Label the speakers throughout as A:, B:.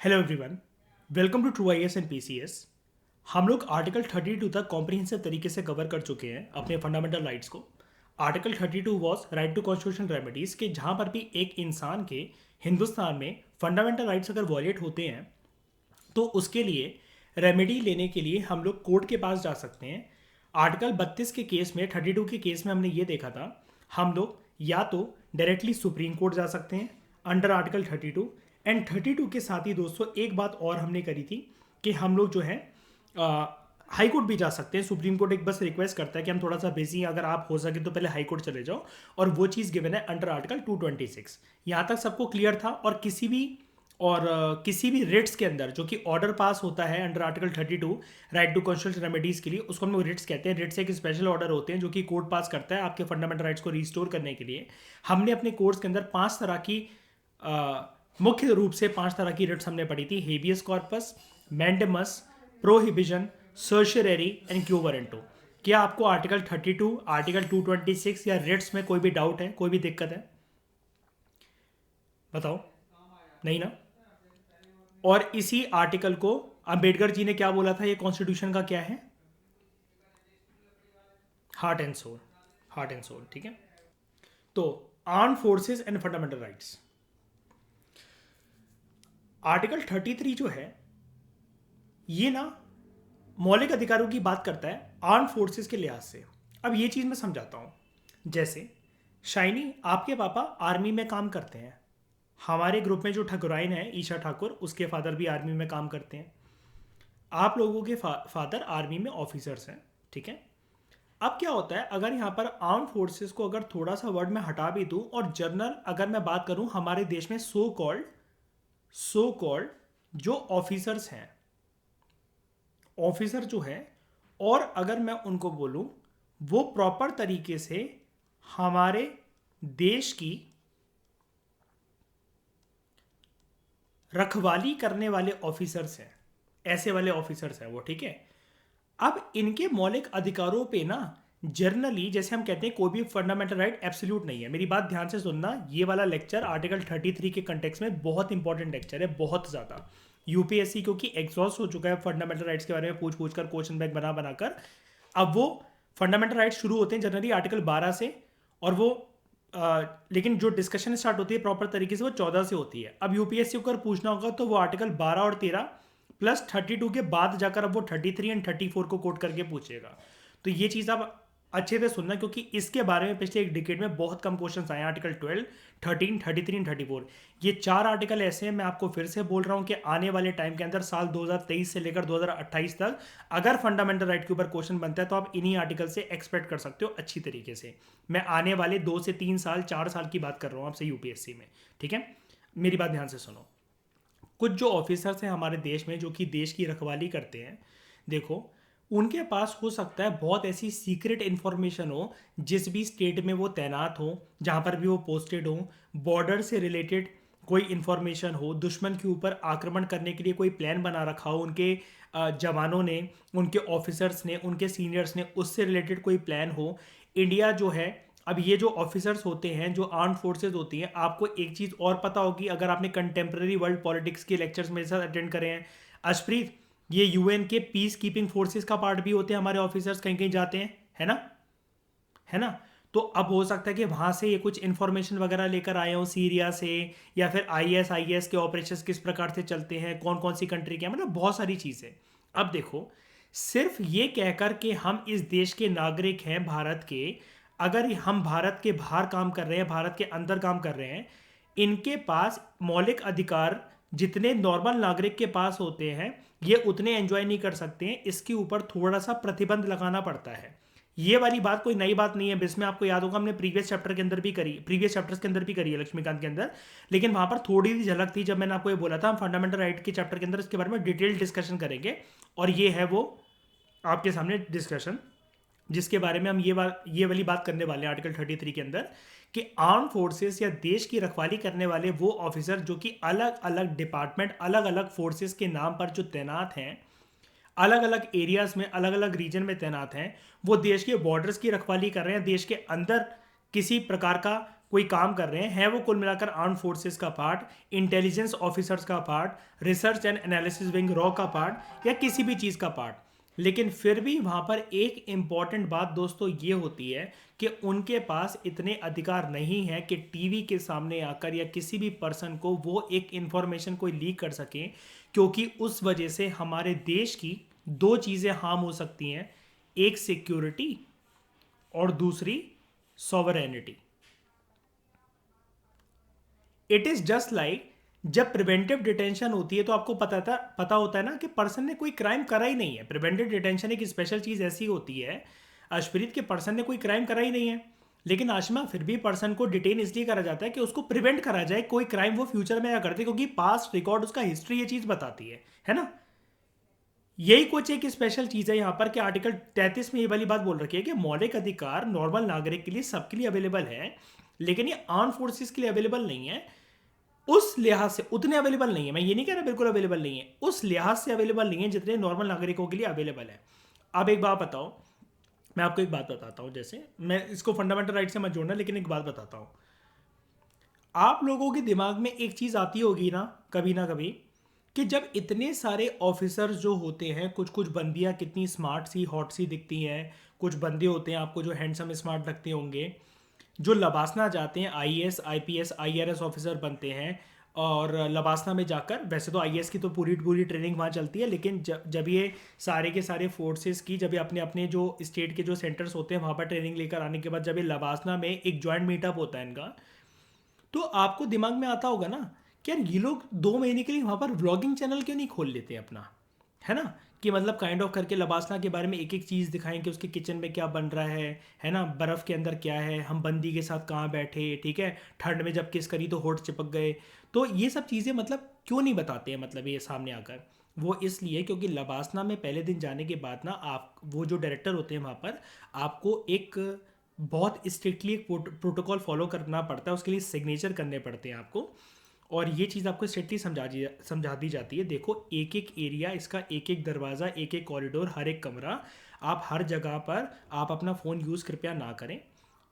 A: Hello everyone, welcome to True IAS and PCS. हम लोग article 32 तक कॉम्प्रिहेंसिव तरीके से कवर कर चुके हैं अपने फंडामेंटल राइट्स को। Article 32 was right to constitutional remedies के जहाँ पर भी एक इंसान के हिंदुस्तान में फंडामेंटल राइट्स अगर वॉयलेट होते हैं तो उसके लिए रेमेडी लेने के लिए हम लोग कोर्ट के पास जा सकते हैं। आर्टिकल 32 के केस में 32 के केस में हमने ये देखा था, हम लोग या तो डायरेक्टली सुप्रीम कोर्ट जा सकते हैं अंडर आर्टिकल 32। एंड 32 के साथ ही दोस्तों एक बात और हमने करी थी कि हम लोग जो है हाई कोर्ट भी जा सकते हैं। सुप्रीम कोर्ट एक बस रिक्वेस्ट करता है कि हम थोड़ा सा बिजी हैं, अगर आप हो सके तो पहले हाई कोर्ट चले जाओ, और वो चीज़ गिवन है अंडर आर्टिकल 226। यहाँ तक सबको क्लियर था। किसी भी रिट्स के अंदर जो कि ऑर्डर पास होता है under article 32 right to constitutional remedies के लिए, उसको हम लोग रिट्स कहते हैं। रिट्स एक स्पेशल ऑर्डर होते हैं जो कि कोर्ट पास करता है आपके फंडामेंटल राइट्स को रिस्टोर करने के लिए। हमने अपने कोर्ट्स के अंदर मुख्य रूप से पांच तरह की रिट्स हमने पढ़ी थी: habeas corpus, mandamus, prohibition, सर्शियरी and quo warranto. क्या आपको आर्टिकल 32, आर्टिकल 226 या रिट्स में कोई भी डाउट है, कोई भी दिक्कत है? बताओ। नहीं ना? और इसी आर्टिकल को अंबेडकर जी ने क्या बोला था, ये कॉन्स्टिट्यूशन का क्या है? Heart and soul. Heart and soul, ठीक है। तो arm forces and fundamental rights, article 33 जो है ये ना मौलिक अधिकारों की बात करता है आर्म फोर्सेस के लिहाज से। अब ये चीज़ मैं समझाता हूँ। जैसे शाइनी, आपके पापा आर्मी में काम करते हैं। हमारे ग्रुप में जो ठकुराइन है ईशा ठाकुर, उसके फादर भी आर्मी में काम करते हैं। आप लोगों के फादर आर्मी में ऑफिसर्स हैं, ठीक है। अब क्या होता है, अगर यहाँ पर आर्म फोर्सेस को अगर थोड़ा सा वर्ड में हटा भी दूँ और जनरल अगर मैं बात करूँ, हमारे देश में सो कॉल्ड जो ऑफिसर्स हैं, ऑफिसर जो है, और अगर मैं उनको बोलूं वो प्रॉपर तरीके से हमारे देश की रखवाली करने वाले ऑफिसर्स हैं, ऐसे वाले ऑफिसर्स हैं वो, ठीक है। अब इनके मौलिक अधिकारों पे ना जर्नली, जैसे हम कहते हैं कोई भी फंडामेंटल राइट एब्सोल्यूट नहीं है। मेरी बात ध्यान से सुनना, ये वाला लेक्चर आर्टिकल 33 के कंटेक्स में बहुत इंपॉर्टेंट लेक्चर है, बहुत ज़्यादा। यूपीएससी क्योंकि एग्जॉस्ट हो चुका है फंडामेंटल राइट्स के बारे में पूछ पूछ कर, क्वेश्चन बैंक बना बनाकर। अब वो फंडामेंटल राइट्स शुरू होते हैं जनरली आर्टिकल 12 से, और वो लेकिन जो डिस्कशन स्टार्ट होती है प्रॉपर तरीके से वो 14 से होती है। अब यूपीएससी को अगर पूछना होगा तो वो आर्टिकल 12 और 13 प्लस 32 के बाद जाकर अब वो 33 एंड 34 को कोट करके पूछेगा। तो ये चीज़ आप अच्छे से सुनना, क्योंकि इसके बारे में पिछले एक डिकेड में बहुत कम क्वेश्चंस आए हैं। आर्टिकल 12, 13, 33 एंड 34, ये चार आर्टिकल ऐसे हैं। मैं आपको फिर से बोल रहा हूँ कि आने वाले टाइम के अंदर साल 2023 से लेकर 2028 तक अगर फंडामेंटल राइट के ऊपर क्वेश्चन बनता है तो आप इन्हीं आर्टिकल से एक्सपेक्ट कर सकते हो अच्छी तरीके से। मैं आने वाले 2 से 3 साल 4 साल की बात कर रहा हूँ आपसे यूपीएससी में, ठीक है। मेरी बात ध्यान से सुनो। कुछ जो ऑफिसर्स हैं हमारे देश में जो कि देश की रखवाली करते हैं, देखो उनके पास हो सकता है बहुत ऐसी सीक्रेट इन्फॉर्मेशन हो जिस भी स्टेट में वो तैनात हो, जहाँ पर भी वो पोस्टेड हो, बॉर्डर से रिलेटेड कोई इन्फॉर्मेशन हो, दुश्मन के ऊपर आक्रमण करने के लिए कोई प्लान बना रखा हो उनके जवानों ने, उनके ऑफिसर्स ने, उनके सीनियर्स ने, उससे रिलेटेड कोई प्लान हो। इंडिया जो है, अब ये जो ऑफिसर्स होते हैं, जो आर्म फोर्सेज होती हैं, आपको एक चीज़ और पता होगी अगर आपने कंटेम्प्रेरी वर्ल्ड पॉलिटिक्स के लेक्चर्स मेरे साथ अटेंड करे हैं अशप्रीत, ये यूएन के पीस कीपिंग फोर्सेस का पार्ट भी होते हैं हमारे ऑफिसर्स, कहीं कहीं जाते हैं, है ना? है ना? तो अब हो सकता है कि वहाँ से ये कुछ इन्फॉर्मेशन वगैरह लेकर आए हों सीरिया से, या फिर आईएस के ऑपरेशंस किस प्रकार से चलते हैं, कौन कौन सी कंट्री के हैं, मतलब बहुत सारी चीज़ें। अब देखो, सिर्फ ये कहकर के हम इस देश के नागरिक हैं भारत के, अगर हम भारत के बाहर काम कर रहे हैं, भारत के अंदर काम कर रहे हैं, इनके पास मौलिक अधिकार जितने नॉर्मल नागरिक के पास होते हैं ये उतने एंजॉय नहीं कर सकते हैं। इसके ऊपर थोड़ा सा प्रतिबंध लगाना पड़ता है। ये वाली बात कोई नई बात नहीं है, इसमें आपको याद होगा हमने प्रीवियस चैप्टर के अंदर भी करी, प्रीवियस चैप्टर्स के अंदर भी करी है लक्ष्मीकांत के अंदर। लेकिन वहां पर थोड़ी सी झलक थी जब मैंने आपको ये बोला था हम फंडामेंटल राइट के चैप्टर के अंदर इसके बारे में डिटेल डिस्कशन करेंगे, और ये है वो आपके सामने डिस्कशन जिसके बारे में हम ये वाली बात करने वाले हैं आर्टिकल 33 के अंदर, कि आर्म फोर्सेस या देश की रखवाली करने वाले वो ऑफिसर जो कि अलग अलग डिपार्टमेंट, अलग अलग फोर्सेस के नाम पर जो तैनात हैं, अलग अलग एरियाज में, अलग अलग रीजन में तैनात हैं, वो देश के बॉर्डर्स की रखवाली कर रहे हैं, देश के अंदर किसी प्रकार का कोई काम कर रहे हैं वो कुल मिलाकर आर्म फोर्सेस का पार्ट, इंटेलिजेंस ऑफिसर्स का part, research and analysis wing raw का पार्ट, या किसी भी चीज़ का पार्ट। लेकिन फिर भी वहाँ पर एक इम्पॉर्टेंट बात दोस्तों ये होती है कि उनके पास इतने अधिकार नहीं है कि टीवी के सामने आकर या किसी भी पर्सन को वो एक इंफॉर्मेशन कोई लीक कर सकें, क्योंकि उस वजह से हमारे देश की दो चीज़ें हार्म हो सकती हैं, एक सिक्योरिटी और दूसरी sovereignty. It is just like जब प्रिवेंटिव डिटेंशन होती है तो आपको पता होता है ना कि पर्सन ने कोई क्राइम करा ही नहीं है। प्रिवेंटिव डिटेंशन एक स्पेशल चीज़ ऐसी होती है अशप्रीत के पर्सन ने कोई क्राइम करा ही नहीं है, लेकिन आशमा फिर भी पर्सन को डिटेन इसलिए करा जाता है कि उसको प्रिवेंट करा जाए कोई क्राइम वो फ्यूचर में ना करते, क्योंकि पास्ट रिकॉर्ड उसका हिस्ट्री ये चीज़ बताती है ना। यही कुछ एक स्पेशल चीज़ है यहाँ पर कि आर्टिकल 33 में ये वाली बात बोल रखी है कि मौलिक अधिकार नॉर्मल नागरिक के लिए सबके लिए अवेलेबल है, लेकिन ये आर्म फोर्सेस के लिए अवेलेबल नहीं है। उस लिहाज से उतने अवेलेबल नहीं है, मैं ये नहीं कह रहा बिल्कुल अवेलेबल नहीं है, उस लिहाज से अवेलेबल नहीं है जितने नॉर्मल नागरिकों के लिए अवेलेबल है। अब एक बात बताओ, मैं आपको एक बात बताता हूँ, जैसे मैं इसको फंडामेंटल राइट से मत जोड़ना, लेकिन एक बात बताता हूँ। आप लोगों के दिमाग में एक चीज़ आती होगी ना कभी कि जब इतने सारे ऑफिसर्स जो होते हैं, कुछ कुछ बंदियाँ कितनी स्मार्ट सी हॉट सी दिखती हैं, कुछ बंदे होते हैं आपको जो हैंडसम स्मार्ट लगते होंगे, जो लबासना जाते हैं आईएएस आईपीएस आईआरएस ऑफिसर बनते हैं, और लबासना में जाकर, वैसे तो आईएएस की तो पूरी पूरी ट्रेनिंग वहाँ चलती है, लेकिन जब ये सारे के सारे फोर्सेस की जब ये अपने अपने जो स्टेट के जो सेंटर्स होते हैं वहाँ पर ट्रेनिंग लेकर आने के बाद जब ये लबासना में एक जॉइंट मीटअप होता है इनका, तो आपको दिमाग में आता होगा ना कि यार ये लोग 2 महीने के लिए वहाँ पर व्लॉगिंग चैनल क्यों नहीं खोल लेते अपना, है ना, कि मतलब काइंड ऑफ करके लबासना के बारे में एक एक चीज़ दिखाएं कि उसके किचन में क्या बन रहा है ना, बर्फ़ के अंदर क्या है, हम बंदी के साथ कहाँ बैठे, ठीक है, ठंड में जब किस करी तो होठ चिपक गए। तो ये सब चीज़ें मतलब क्यों नहीं बताते हैं, मतलब ये सामने आकर, वो इसलिए क्योंकि लबासना में पहले दिन जाने के बाद ना आप वो जो डायरेक्टर होते हैं वहाँ पर आपको एक बहुत स्ट्रिक्टली एक प्रोटोकॉल फॉलो करना पड़ता है, उसके लिए सिग्नेचर करने पड़ते हैं आपको, और ये चीज़ आपको स्ट्रिक्टली समझा दी जाती है। देखो एक एक एरिया, इसका एक एक दरवाज़ा, एक एक कॉरिडोर, हर एक कमरा, आप हर जगह पर आप अपना फ़ोन यूज़ कृपया ना करें।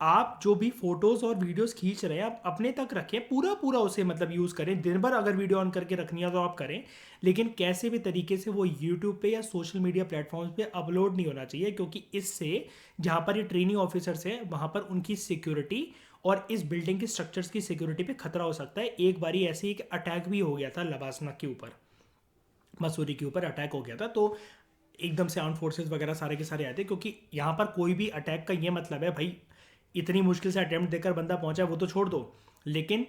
A: आप जो भी फोटोज़ और वीडियोस खींच रहे हैं आप अपने तक रखें, पूरा पूरा उसे मतलब यूज़ करें, दिन भर अगर वीडियो ऑन करके रखनी है तो आप करें, लेकिन कैसे भी तरीके से वो यूट्यूब पे या सोशल मीडिया प्लेटफॉर्म्स पे अपलोड नहीं होना चाहिए, क्योंकि इससे जहाँ पर ये ट्रेनिंग ऑफिसर्स हैं वहाँ पर उनकी सिक्योरिटी और इस बिल्डिंग के स्ट्रक्चर्स की सिक्योरिटी पे खतरा हो सकता है। एक बारी ऐसे ही एक अटैक भी हो गया था लबासना के ऊपर, मसूरी के ऊपर अटैक हो गया था, तो एकदम से आर्म फोर्सेस वगैरह सारे के सारे आए थे, क्योंकि यहाँ पर कोई भी अटैक का ये मतलब है भाई इतनी मुश्किल से अटेम्प्ट देकर बंदा पहुंचा वो तो छोड़ दो, लेकिन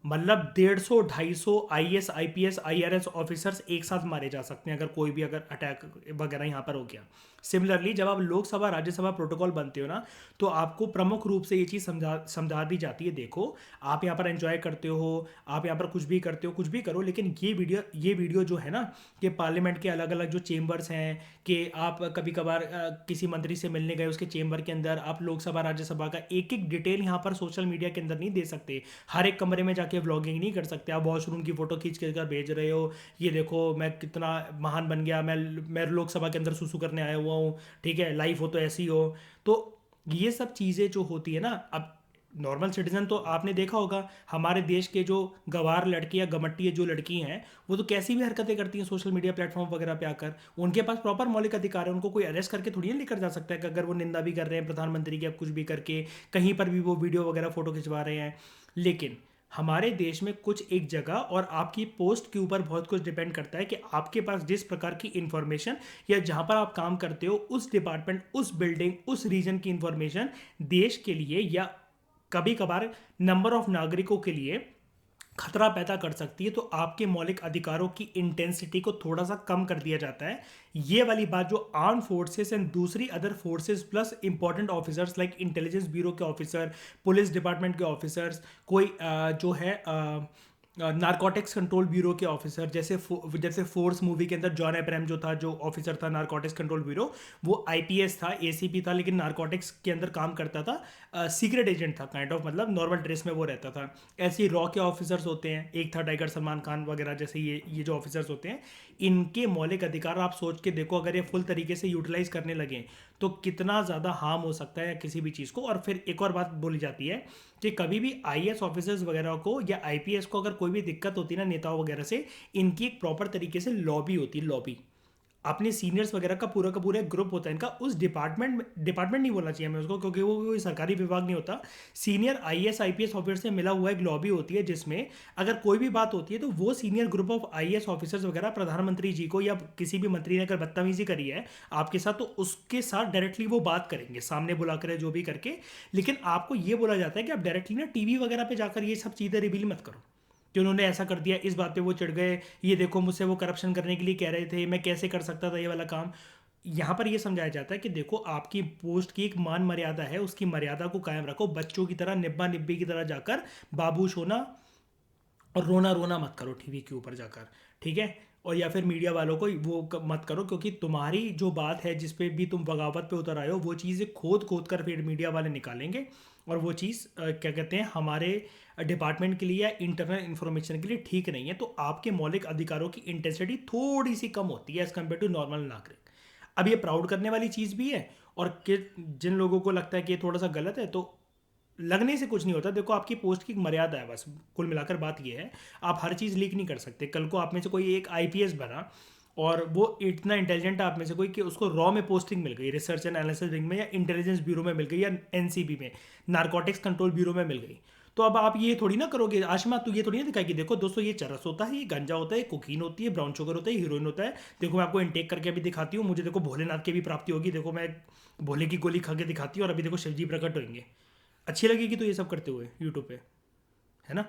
A: मतलब 150-250 आईएएस आईपीएस आईआरएस ऑफिसर्स एक साथ मारे जा सकते हैं अगर कोई भी अगर अटैक वगैरह यहाँ पर हो गया। सिमिलरली जब आप लोकसभा राज्यसभा प्रोटोकॉल बनते हो ना, तो आपको प्रमुख रूप से ये चीज़ समझा दी जाती है, देखो आप यहाँ पर एंजॉय करते हो, आप यहाँ पर कुछ भी करते हो, कुछ भी करो, लेकिन ये वीडियो जो है ना कि पार्लियामेंट के अलग अलग जो चेंबर्स हैं, कि आप कभी कभार किसी मंत्री से मिलने गए उसके चेंबर के अंदर, आप लोकसभा राज्यसभा का एक एक डिटेल यहाँ पर सोशल मीडिया के अंदर नहीं दे सकते, हर एक कमरे में जाके व्लॉगिंग नहीं कर सकते, आप वॉशरूम की फोटो खींच कर भेज रहे हो, ये देखो मैं कितना महान बन गया, मैं लोकसभा के अंदर सुसु करने आया हुआ हूँ, ठीक है, लाइफ हो तो ऐसी हो। तो ये सब चीज़ें जो होती है ना, अब नॉर्मल सिटीजन तो आपने देखा होगा हमारे देश के जो गवार लड़के या गमट्टी जो लड़की हैं वो तो कैसी भी हरकतें करती हैं सोशल मीडिया प्लेटफॉर्म वगैरह पे आकर, उनके पास प्रॉपर मौलिक अधिकार है, उनको कोई अरेस्ट करके थोड़ी ना लेकर जा सकता है कि अगर वो निंदा भी कर रहे हैं प्रधानमंत्री की, अब कुछ भी करके कहीं पर भी वो वीडियो वगैरह फोटो खिंचवा रहे हैं। लेकिन हमारे देश में कुछ एक जगह और आपकी पोस्ट के ऊपर बहुत कुछ डिपेंड करता है कि आपके पास जिस प्रकार की इंफॉर्मेशन या जहां पर आप काम करते हो उस डिपार्टमेंट, उस बिल्डिंग, उस रीजन की इंफॉर्मेशन देश के लिए या कभी कभार नंबर ऑफ नागरिकों के लिए खतरा पैदा कर सकती है, तो आपके मौलिक अधिकारों की इंटेंसिटी को थोड़ा सा कम कर दिया जाता है। ये वाली बात जो आर्म फोर्सेस एंड दूसरी other forces plus important officers like intelligence bureau के ऑफिसर, पुलिस डिपार्टमेंट के ऑफिसर्स, कोई जो है नारकोटिक्स कंट्रोल ब्यूरो के ऑफिसर, जैसे फोर्स मूवी के अंदर जॉन अब्राहम जो था, जो ऑफिसर था नारकोटिक्स कंट्रोल ब्यूरो, वो आईपीएस था, एसीपी था, लेकिन नारकोटिक्स के अंदर काम करता था, सीक्रेट एजेंट था काइंड ऑफ, मतलब नॉर्मल ड्रेस में वो रहता था। ऐसे ही रॉ के ऑफिसर्स होते हैं, एक था टाइगर सलमान खान वगैरह, जैसे ये जो ऑफिसर्स होते हैं, इनके मौलिक अधिकार आप सोच के देखो, अगर ये फुल तरीके से यूटिलाइज करने लगे तो कितना ज़्यादा हार्म हो सकता है किसी भी चीज़ को। और फिर एक और बात बोली जाती है कि कभी भी आईएएस ऑफिसर्स वगैरह को या आईपीएस को अगर कोई भी दिक्कत होती है ना नेताओं वगैरह से, इनकी एक प्रॉपर तरीके से लॉबी होती है, लॉबी। अपने सीनियर्स वगैरह का पूरा एक ग्रुप होता है इनका, उस डिपार्टमेंट नहीं बोलना चाहिए हमें उसको, क्योंकि वो कोई सरकारी विभाग नहीं होता। सीनियर आईएएस आईपीएस ऑफिसर से मिला हुआ एक लॉबी होती है, जिसमें अगर कोई भी बात होती है तो वो senior group of IAS officers वगैरह प्रधानमंत्री जी को या किसी भी मंत्री ने अगर बदतमीजी करी है आपके साथ, तो उसके साथ डायरेक्टली वो बात करेंगे, सामने बुला कर जो भी करके। लेकिन आपको ये बोला जाता है कि आप डायरेक्टली ना टीवी वगैरह पे जाकर ये सब चीज़ें रिवील मत करो कि उन्होंने ऐसा कर दिया, इस बात पे वो चिढ़ गए, ये देखो मुझसे वो करप्शन करने के लिए कह रहे थे, मैं कैसे कर सकता था ये वाला काम। यहाँ पर ये समझाया जाता है कि देखो आपकी पोस्ट की एक मान मर्यादा है, उसकी मर्यादा को कायम रखो, बच्चों की तरह निब्बा निब्बी की तरह जाकर बाबूश होना और रोना रोना मत करो टीवी के ऊपर जाकर, ठीक है। और या फिर मीडिया वालों को मत करो, क्योंकि तुम्हारी जो बात है जिस पे भी तुम बगावत पे उतर आए हो, वो चीज़ खोद खोद कर फिर मीडिया वाले निकालेंगे, और वो चीज़ क्या कहते हैं, हमारे डिपार्टमेंट के लिए या इंटरनल इन्फॉर्मेशन के लिए ठीक नहीं है। तो आपके मौलिक अधिकारों की इंटेंसिटी थोड़ी सी कम होती है एज़ कम्पेयर टू नॉर्मल नागरिक। अब ये प्राउड करने वाली चीज़ भी है, और कि जिन लोगों को लगता है कि ये थोड़ा सा गलत है, तो लगने से कुछ नहीं होता। देखो आपकी पोस्ट की एक मर्यादा है, बस कुल मिलाकर बात ये है, आप हर चीज़ लीक नहीं कर सकते। कल को आप में से कोई एक आईपीएस बना और वो इतना इंटेलिजेंट है आप में से कोई कि उसको रॉ में पोस्टिंग मिल गई, रिसर्च एंड एनालिसिस विंग में या इंटेलिजेंस ब्यूरो में मिल गई या एनसीबी में, नारकोटिक्स कंट्रोल ब्यूरो में मिल गई, तो अब आप ये थोड़ी ना करोगे आशमा, तू ये थोड़ी ना दिखाएगी, देखो दोस्तों ये चरस होता है, ये गांजा होता है, कोकीन होती है, ब्राउन शुगर होता है, हीरोइन होता है, देखो मैं आपको इनटेक करके अभी दिखाती हूँ, मुझे देखो भोलेनाथ की भी प्राप्ति होगी, देखो मैं भोले की गोली खा के दिखाती हूँ, और अभी देखो शिवजी प्रकट होंगे। अच्छी लगेगी तो ये सब करते हुए यूट्यूब पे, है ना।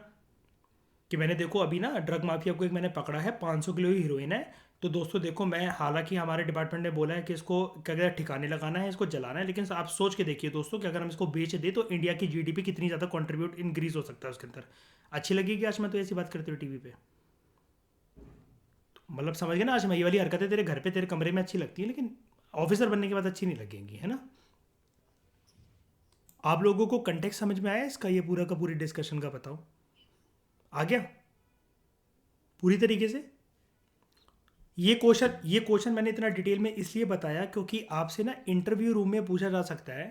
A: कि मैंने देखो अभी ना ड्रग माफिया को एक मैंने पकड़ा है, 500 किलो ही हीरोइन है। तो दोस्तों देखो, मैं हालांकि हमारे डिपार्टमेंट ने बोला है कि इसको क्या कहते हैं ठिकाने लगाना है, इसको जलाना है, लेकिन आप सोच के देखिए दोस्तों कि अगर हम इसको बेच दें तो इंडिया की जीडीपी कितनी ज़्यादा कंट्रीब्यूट इंक्रीज हो सकता है उसके अंदर। अच्छी लगेगी आज मैं तो ऐसी बात करते हुए टीवी पे, मतलब समझ गए ना। आज मैं ये वाली हरकतें तेरे घर पे तेरे कमरे में अच्छी लगती हैं, लेकिन ऑफिसर बनने के बाद अच्छी नहीं लगेंगी, है ना। आप लोगों को कंटेक्स्ट समझ में आया इसका, ये पूरा का पूरी डिस्कशन का बताओ, आ गया पूरी तरीके से। ये क्वेश्चन मैंने इतना डिटेल में इसलिए बताया क्योंकि आपसे ना इंटरव्यू रूम में पूछा जा सकता है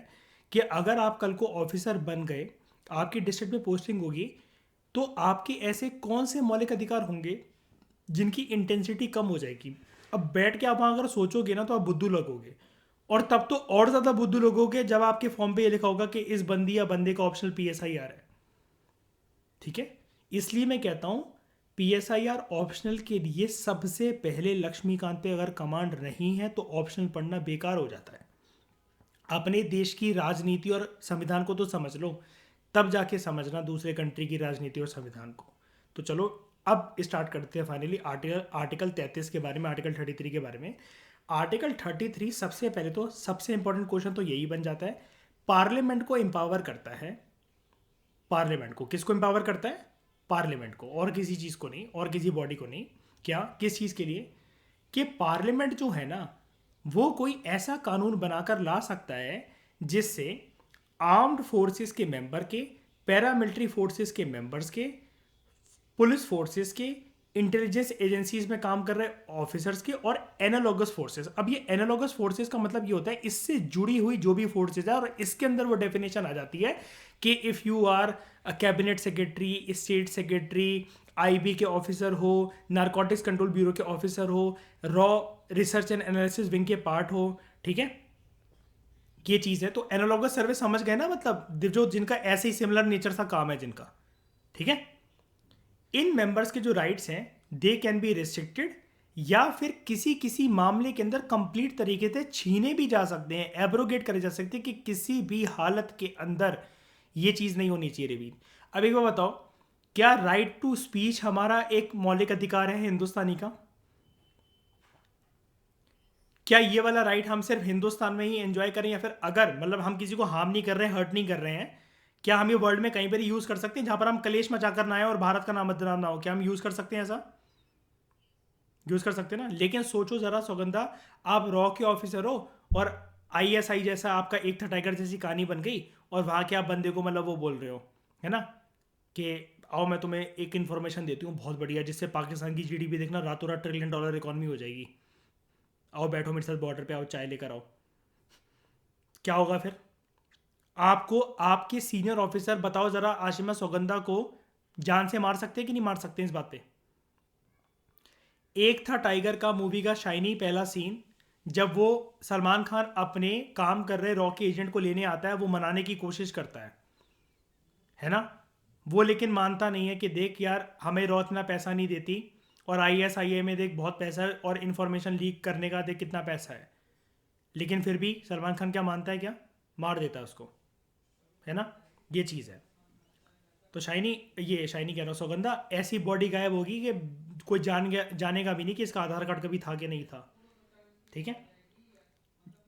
A: कि अगर आप कल को ऑफिसर बन गए, आपकी डिस्ट्रिक्ट में पोस्टिंग होगी, तो आपके ऐसे कौन से मौलिक अधिकार होंगे जिनकी इंटेंसिटी कम हो जाएगी। अब बैठ के आप वहाँ अगर सोचोगे ना तो आप बुद्धू लगोगे, और तब तो और ज़्यादा बुद्धू लगोगे जब आपके फॉर्म पे ये लिखा होगा कि इस बंदी या बंदे का ऑप्शनल पीएसआई आ रहा है, ठीक है। इसलिए मैं कहता हूं पीएसआईआर ऑप्शनल के लिए सबसे पहले लक्ष्मीकांत पे अगर कमांड नहीं है तो ऑप्शनल पढ़ना बेकार हो जाता है। अपने देश की राजनीति और संविधान को तो समझ लो, तब जाके समझना दूसरे कंट्री की राजनीति और संविधान को। तो चलो अब स्टार्ट करते हैं फाइनली आर्टिकल 33 के बारे में, आर्टिकल 33 के बारे में। आर्टिकल 33 सबसे पहले तो सबसे इंपॉर्टेंट क्वेश्चन तो यही बन जाता है, पार्लियामेंट को एम्पावर करता है। पार्लियामेंट को किसको एम्पावर करता है? पार्लियामेंट को, और किसी चीज़ को नहीं, और किसी बॉडी को नहीं। क्या, किस चीज़ के लिए? कि पार्लियामेंट जो है ना, वो कोई ऐसा कानून बनाकर ला सकता है जिससे आर्म्ड फोर्सेस के मेंबर के, पैरामिलिट्री फोर्सेस के मेंबर्स के, पुलिस फोर्सेस के, इंटेलिजेंस एजेंसीज में काम कर रहे ऑफिसर्स के, और एनालॉगस फोर्सेस। अब ये एनालॉगस फोर्सेस का मतलब ये होता है इससे जुड़ी हुई जो भी फोर्सेस है, और इसके अंदर वो डेफिनेशन आ जाती है कि if you are a cabinet secretary, state secretary, IB के ऑफिसर हो, नारकोटिक्स कंट्रोल ब्यूरो के ऑफिसर हो, रॉ रिसर्च एंड एनालिसिस विंग के पार्ट हो, ठीक है, ये चीज़ है। तो एनालॉगस सर्विस समझ गए ना, मतलब जो जिनका ऐसे ही सिमिलर नेचर सा काम है जिनका, ठीक है। इन मेंबर्स के जो राइट्स हैं दे कैन बी रिस्ट्रिक्टेड, या फिर किसी किसी मामले के अंदर कंप्लीट तरीके से छीने भी जा सकते हैं, एब्रोगेट करे जा सकते हैं, कि किसी भी हालत के अंदर ये चीज़ नहीं होनी चाहिए रिवील। अब एक बार बताओ, क्या राइट टू स्पीच हमारा एक मौलिक अधिकार है हिंदुस्तानी का? क्या ये वाला राइट हम सिर्फ हिंदुस्तान में ही एंजॉय करें, या फिर अगर मतलब हम किसी को हार्म नहीं कर रहे हैं, हर्ट नहीं कर रहे हैं, क्या हम ये वर्ल्ड में कहीं पर यूज़ कर सकते हैं जहाँ पर हम कलेश मचा कर ना आए और भारत का नाम बदनाम ना हो? क्या हम यूज़ कर सकते हैं ऐसा? यूज़ कर सकते हैं ना। लेकिन सोचो ज़रा सौगंधा, आप रॉ के ऑफिसर हो और आईएसआई जैसा आपका एक था टाइगर जैसी कहानी बन गई, और वहाँ के आप बंदे को मतलब वो बोल रहे हो, है ना, कि आओ मैं तुम्हें एक इन्फॉर्मेशन देती हूँ बहुत बढ़िया, जिससे पाकिस्तान की जीडीपी देखना रातों रात $1 ट्रिलियन इकॉनमी हो जाएगी। आओ बैठो मेरे साथ बॉर्डर पे, आओ चाय लेकर आओ। क्या होगा फिर? आपको आपके सीनियर ऑफिसर बताओ ज़रा आशिमा सौगंधा को जान से मार सकते हैं कि नहीं मार सकते इस बात पे? एक था टाइगर का मूवी का शाइनी पहला सीन, जब वो सलमान खान अपने काम कर रहे रॉ के एजेंट को लेने आता है, वो मनाने की कोशिश करता है ना, वो लेकिन मानता नहीं है कि देख यार हमें रॉ इतना पैसा नहीं देती, और आईएसआईए में देख बहुत पैसा है, और इन्फॉर्मेशन लीक करने का देख कितना पैसा है। लेकिन फिर भी सलमान खान क्या मानता है, क्या मार देता है उसको, है ना। ये चीज़ है। तो शाइनी, ये शाइनी कह रहा हूँ सौगंधा, ऐसी बॉडी गायब होगी कि कोई जानेगा भी नहीं कि इसका आधार कार्ड कभी था कि नहीं था। ठीक है।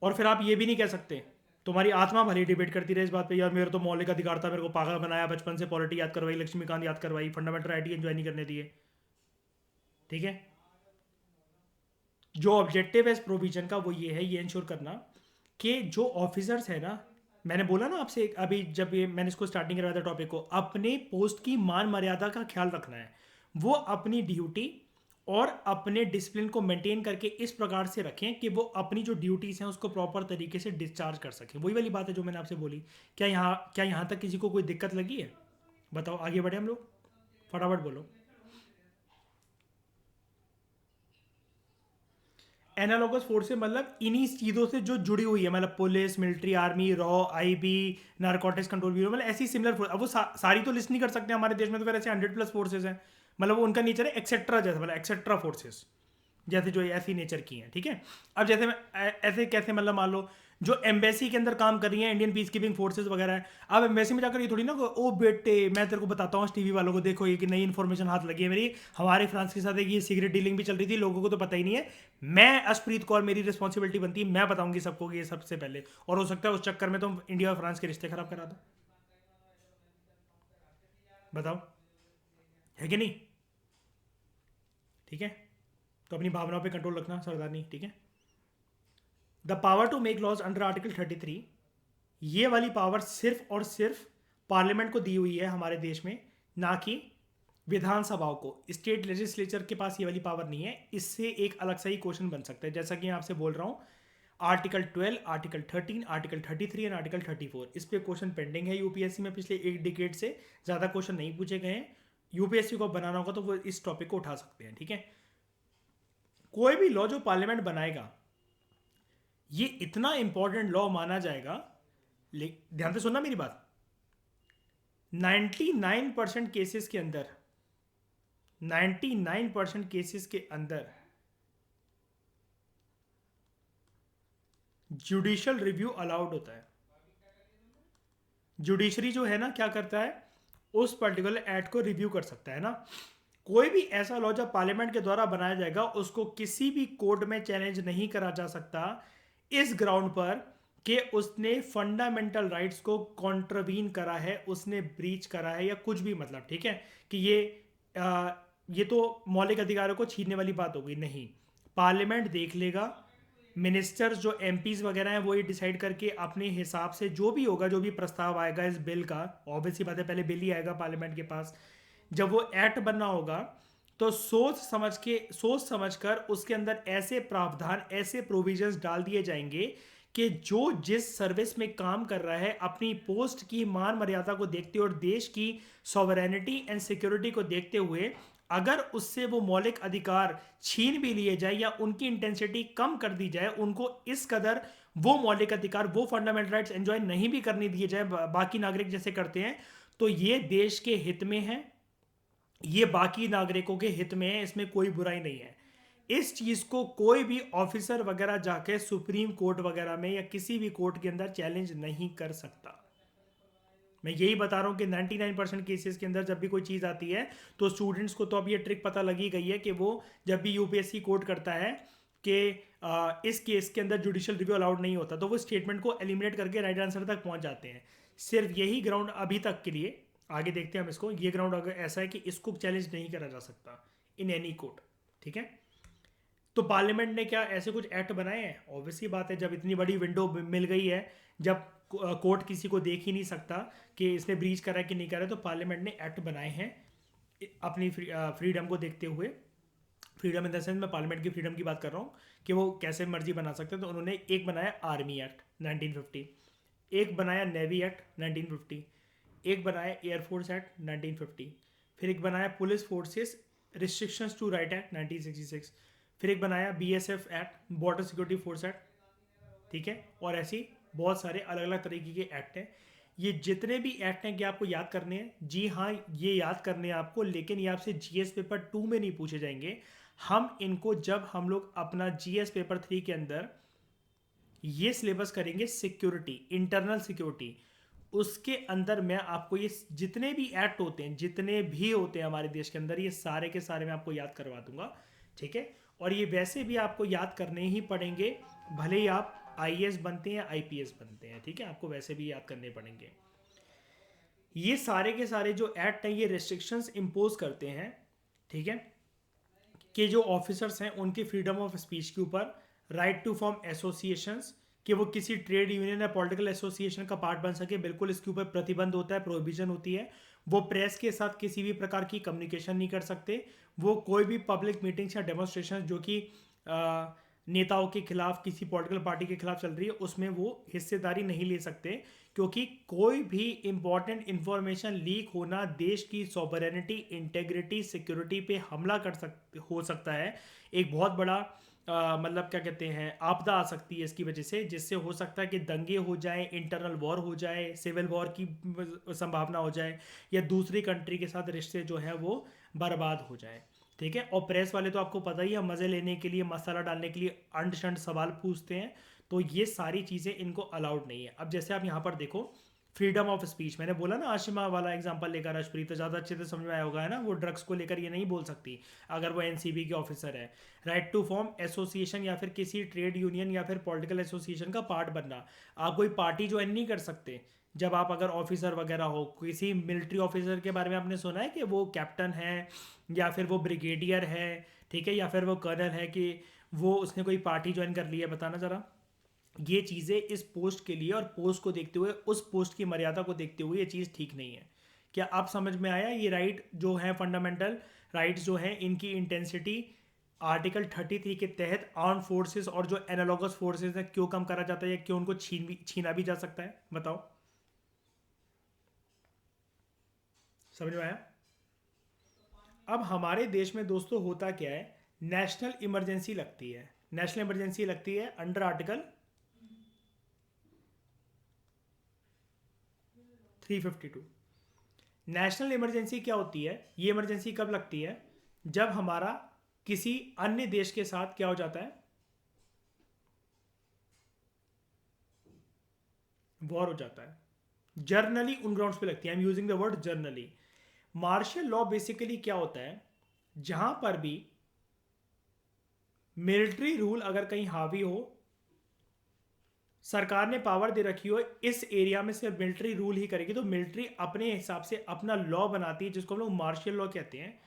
A: और फिर आप ये भी नहीं कह सकते, तुम्हारी आत्मा भले डिबेट करती रहे इस बात पे, यार मेरे तो मौलिक अधिकार था, मेरे को पागल बनाया, बचपन से पॉलिटी याद करवाई, लक्ष्मीकांत याद करवाई, फंडामेंटल राइट एंजॉय नहीं करने दिए। ठीक है। जो ऑब्जेक्टिव है इस प्रोविजन का वो ये है, ये इंश्योर करना कि जो ऑफिसर्स है ना, मैंने बोला ना आपसे अभी जब ये मैंने इसको स्टार्टिंग करवाया था टॉपिक को, अपने पोस्ट की मान मर्यादा का ख्याल रखना है। वो अपनी ड्यूटी और अपने डिसिप्लिन को मेंटेन करके इस प्रकार से रखें कि वो अपनी जो ड्यूटीज़ हैं उसको प्रॉपर तरीके से डिस्चार्ज कर सकें। वही वाली बात है जो मैंने आपसे बोली। क्या यहाँ तक किसी को कोई दिक्कत लगी है? बताओ, आगे बढ़े हम लोग, फटाफट बोलो। एनालॉगस फोर्स से मतलब इन्हीं चीज़ों से जो जुड़ी हुई है, मतलब police, military, army, raw, IB, narcotics control bureau, मतलब ऐसी सिमिलर फोर्स। अब वो सारी तो लिस्ट नहीं कर सकते हमारे देश में, तो फिर ऐसे 100+ फोर्सेज हैं। मतलब वो उनका नेचर है एक्सेट्रा जैसा, मतलब एक्सेट्रा फोर्सेस जैसे जो ऐसी नेचर की हैं। ठीक है। अब जैसे मैं ऐसे कैसे, मतलब मान लो जो एम्बेसी के अंदर काम कर रही है, इंडियन पीस कीपिंग फोर्सेज वगैरह है, अब एम्बेसी में जाकर ये थोड़ी ना ओ बेटे मैं तेरे को बताता हूँ टीवी वालों को, देखो ये कि नई इन्फॉर्मेशन हाथ लगी है मेरी, हमारे फ्रांस के साथ एक ये सीक्रेट डीलिंग भी चल रही थी, लोगों को तो पता ही नहीं है, मैं अशप्रीत कौर, मेरी रिस्पॉन्सिबिलिटी बनती है, मैं बताऊंगी सबको कि ये सबसे पहले, और हो सकता है उस चक्कर में तो इंडिया और फ्रांस के रिश्ते खराब करा दो। बताओ, है कि नहीं? ठीक है। तो अपनी भावनाओं पे कंट्रोल रखना सरदारनी। ठीक है। The power to make laws under article 33, ये वाली पावर सिर्फ और सिर्फ पार्लियामेंट को दी हुई है हमारे देश में, ना कि विधानसभाओं को। स्टेट लेजिस्लेचर के पास ये वाली पावर नहीं है। इससे एक अलग सा ही क्वेश्चन बन सकता है, जैसा कि मैं आपसे बोल रहा हूँ, article 12, article 13, article 33 and article 34, इस पे क्वेश्चन पेंडिंग है यूपीएससी में। पिछले एक डिकेड से ज़्यादा क्वेश्चन नहीं पूछे गए हैं। यूपीएससी को बनाना होगा तो वो इस टॉपिक को उठा सकते हैं। ठीक है। कोई भी लॉ जो पार्लियामेंट बनाएगा, ये इतना इंपॉर्टेंट लॉ माना जाएगा, ध्यान से सुनना मेरी बात, 99% केसेस के अंदर, 99% केसेस के अंदर जुडिशियल रिव्यू अलाउड होता है। जुडिशरी जो है ना, क्या करता है, उस पर्टिकुलर एक्ट को रिव्यू कर सकता है ना। कोई भी ऐसा लॉ जब पार्लियामेंट के द्वारा बनाया जाएगा, उसको किसी भी कोर्ट में चैलेंज नहीं करा जा सकता, इस ग्राउंड पर कि उसने फंडामेंटल राइट्स को कॉन्ट्रवीन करा है, उसने ब्रीच करा है या कुछ भी, मतलब ठीक है कि ये तो मौलिक अधिकारों को छीनने वाली बात हो गई। नहीं, पार्लियामेंट देख लेगा, मिनिस्टर्स जो एमपीज वगैरह हैं वो ये डिसाइड करके अपने हिसाब से जो भी होगा, जो भी प्रस्ताव आएगा इस बिल का, ऑब्वियसली बात है पहले बिल ही आएगा पार्लियामेंट के पास, जब वो एक्ट बनना होगा तो सोच समझ कर उसके अंदर ऐसे प्रावधान, ऐसे प्रोविजंस डाल दिए जाएंगे कि जो जिस सर्विस में काम कर रहा है, अपनी पोस्ट की मान मर्यादा को देखते हुए और देश की सॉवरेनिटी एंड सिक्योरिटी को देखते हुए, अगर उससे वो मौलिक अधिकार छीन भी लिए जाए या उनकी इंटेंसिटी कम कर दी जाए, उनको इस कदर वो मौलिक अधिकार, वो फंडामेंटल राइट्स एंजॉय नहीं भी करने दिए जाए बाकी नागरिक जैसे करते हैं, तो ये देश के हित में है, ये बाकी नागरिकों के हित में है, इसमें कोई बुराई नहीं है। इस चीज को कोई भी ऑफिसर वगैरह जाके सुप्रीम कोर्ट वगैरह में या किसी भी कोर्ट के अंदर चैलेंज नहीं कर सकता। मैं यही बता रहा हूँ कि 99% केसेस के अंदर जब भी कोई चीज़ आती है, तो स्टूडेंट्स को तो अब ये ट्रिक पता लगी गई है कि वो जब भी यूपीएससी कोर्ट करता है कि इस केस के अंदर जुडिशियल रिव्यू अलाउड नहीं होता, तो वो स्टेटमेंट को एलिमिनेट करके राइट आंसर तक पहुंच जाते हैं। सिर्फ यही ग्राउंड अभी तक के लिए, आगे देखते हैं हम इसको, ये ग्राउंड अगर ऐसा है कि इसको चैलेंज नहीं करा जा सकता इन एनी कोर्ट, ठीक है। तो पार्लियामेंट ने क्या ऐसे कुछ एक्ट बनाए हैं? ऑब्वियसली बात है, जब इतनी बड़ी विंडो मिल गई है, जब कोर्ट किसी को देख ही नहीं सकता कि इसने ब्रीच करा है कि नहीं करा है, तो पार्लियामेंट ने एक्ट बनाए हैं अपनी फ्रीडम को देखते हुए। फ्रीडम इन द सेंस मैं पार्लियामेंट की फ्रीडम की बात कर रहा हूँ कि वो कैसे मर्जी बना सकते हैं। तो उन्होंने एक बनाया आर्मी एक्ट 1950, एक बनाया नेवी एक्ट 1950, एक बनाया एयरफोर्स एक्ट 1950, फिर एक बनाया police forces restrictions to right act 1966, फिर एक बनाया BSF act border security force act, ठीक है। और ऐसी बहुत सारे अलग अलग तरीके के एक्ट हैं। ये जितने भी एक्ट हैं कि आपको याद करने हैं, जी हाँ ये याद करने हैं आपको, लेकिन ये आपसे जीएस पेपर 2 में नहीं पूछे जाएंगे। हम इनको जब हम लोग अपना जीएस पेपर 3 के अंदर ये सिलेबस करेंगे सिक्योरिटी, इंटरनल सिक्योरिटी, उसके अंदर मैं आपको ये जितने भी एक्ट होते हैं, जितने भी होते हैं हमारे देश के अंदर, ये सारे के सारे मैं आपको याद करवा दूंगा, ठीक है। और ये वैसे भी आपको याद करने ही पड़ेंगे, भले ही आप आईएएस बनते हैं आईपीएस बनते हैं, ठीक है, आपको वैसे भी याद करने पड़ेंगे। ये सारे के सारे जो एक्ट हैं ये रेस्ट्रिक्शंस इम्पोज करते हैं, ठीक है, कि जो ऑफिसर्स हैं उनकी फ्रीडम ऑफ स्पीच के ऊपर, राइट टू फॉर्म एसोसिएशंस, कि वो किसी ट्रेड यूनियन या पॉलिटिकल एसोसिएशन का पार्ट बन सके, बिल्कुल इसके ऊपर प्रतिबंध होता है, प्रोहिबिशन होती है। वो प्रेस के साथ किसी भी प्रकार की कम्युनिकेशन नहीं कर सकते। वो कोई भी पब्लिक मीटिंग्स या डेमोन्स्ट्रेशन जो कि नेताओं के खिलाफ, किसी पॉलिटिकल पार्टी के खिलाफ चल रही है, उसमें वो हिस्सेदारी नहीं ले सकते, क्योंकि कोई भी इंपॉर्टेंट इंफॉर्मेशन लीक होना देश की सॉवरेनिटी, इंटेग्रिटी, सिक्योरिटी पे हमला हो सकता है। एक बहुत बड़ा मतलब क्या कहते हैं, आपदा आ सकती है इसकी वजह से, जिससे हो सकता है कि दंगे हो जाए, इंटरनल वॉर हो जाए, सिविल वॉर की संभावना हो जाए, या दूसरी कंट्री के साथ रिश्ते जो हैं वो बर्बाद हो जाए, ठीक है। और प्रेस वाले तो आपको पता ही है, मज़े लेने के लिए, मसाला डालने के लिए अंड शंड सवाल पूछते हैं, तो ये सारी चीज़ें इनको अलाउड नहीं है। अब जैसे आप यहाँ पर देखो, फ्रीडम ऑफ स्पीच, मैंने बोला ना आशिमा वाला एग्जांपल लेकर, अशप्रीत तो ज़्यादा अच्छे से समझ में आया होगा, है ना, वो ड्रग्स को लेकर ये नहीं बोल सकती अगर वो एनसीबी के ऑफिसर है। राइट टू फॉर्म एसोसिएशन, या फिर किसी ट्रेड यूनियन या फिर पॉलिटिकल एसोसिएशन का पार्ट बनना, आप कोई पार्टी ज्वाइन नहीं कर सकते जब आप अगर ऑफिसर वगैरह हो। किसी मिलिट्री ऑफिसर के बारे में आपने सुना है कि वो कैप्टन है, या फिर वो ब्रिगेडियर है, ठीक है, या फिर वो कर्नल है, कि वो उसने कोई पार्टी ज्वाइन कर ली है? बताना ज़रा। ये चीज़ें इस पोस्ट के लिए और पोस्ट को देखते हुए, उस पोस्ट की मर्यादा को देखते हुए, ये चीज़ ठीक नहीं है। क्या आप समझ में आया? ये राइट जो है, फंडामेंटल राइट्स जो हैं, इनकी इंटेंसिटी आर्टिकल 33 के तहत आर्म फोर्सेस और जो एनालॉगस फोर्सेस हैं क्यों कम करा जाता है, या क्यों उनको छीना भी जा सकता है? बताओ, समझ में आया? अब हमारे देश में दोस्तों होता क्या है, नेशनल इमरजेंसी लगती है। नेशनल इमरजेंसी लगती है अंडर आर्टिकल 352। नेशनल इमरजेंसी क्या होती है? ये इमरजेंसी कब लगती है? जब हमारा किसी अन्य देश के साथ क्या हो जाता है, वॉर हो जाता है। जर्नली उन ग्राउंड्स पे लगती है। I am using the word generally. Martial law basically क्या होता है, जहां पर भी मिलिट्री रूल अगर कहीं हावी हो, सरकार ने पावर दे रखी हो, इस एरिया में सिर्फ मिलिट्री रूल ही करेगी, तो मिलिट्री अपने हिसाब से अपना लॉ बनाती है, जिसको हम लोग मार्शल लॉ कहते हैं।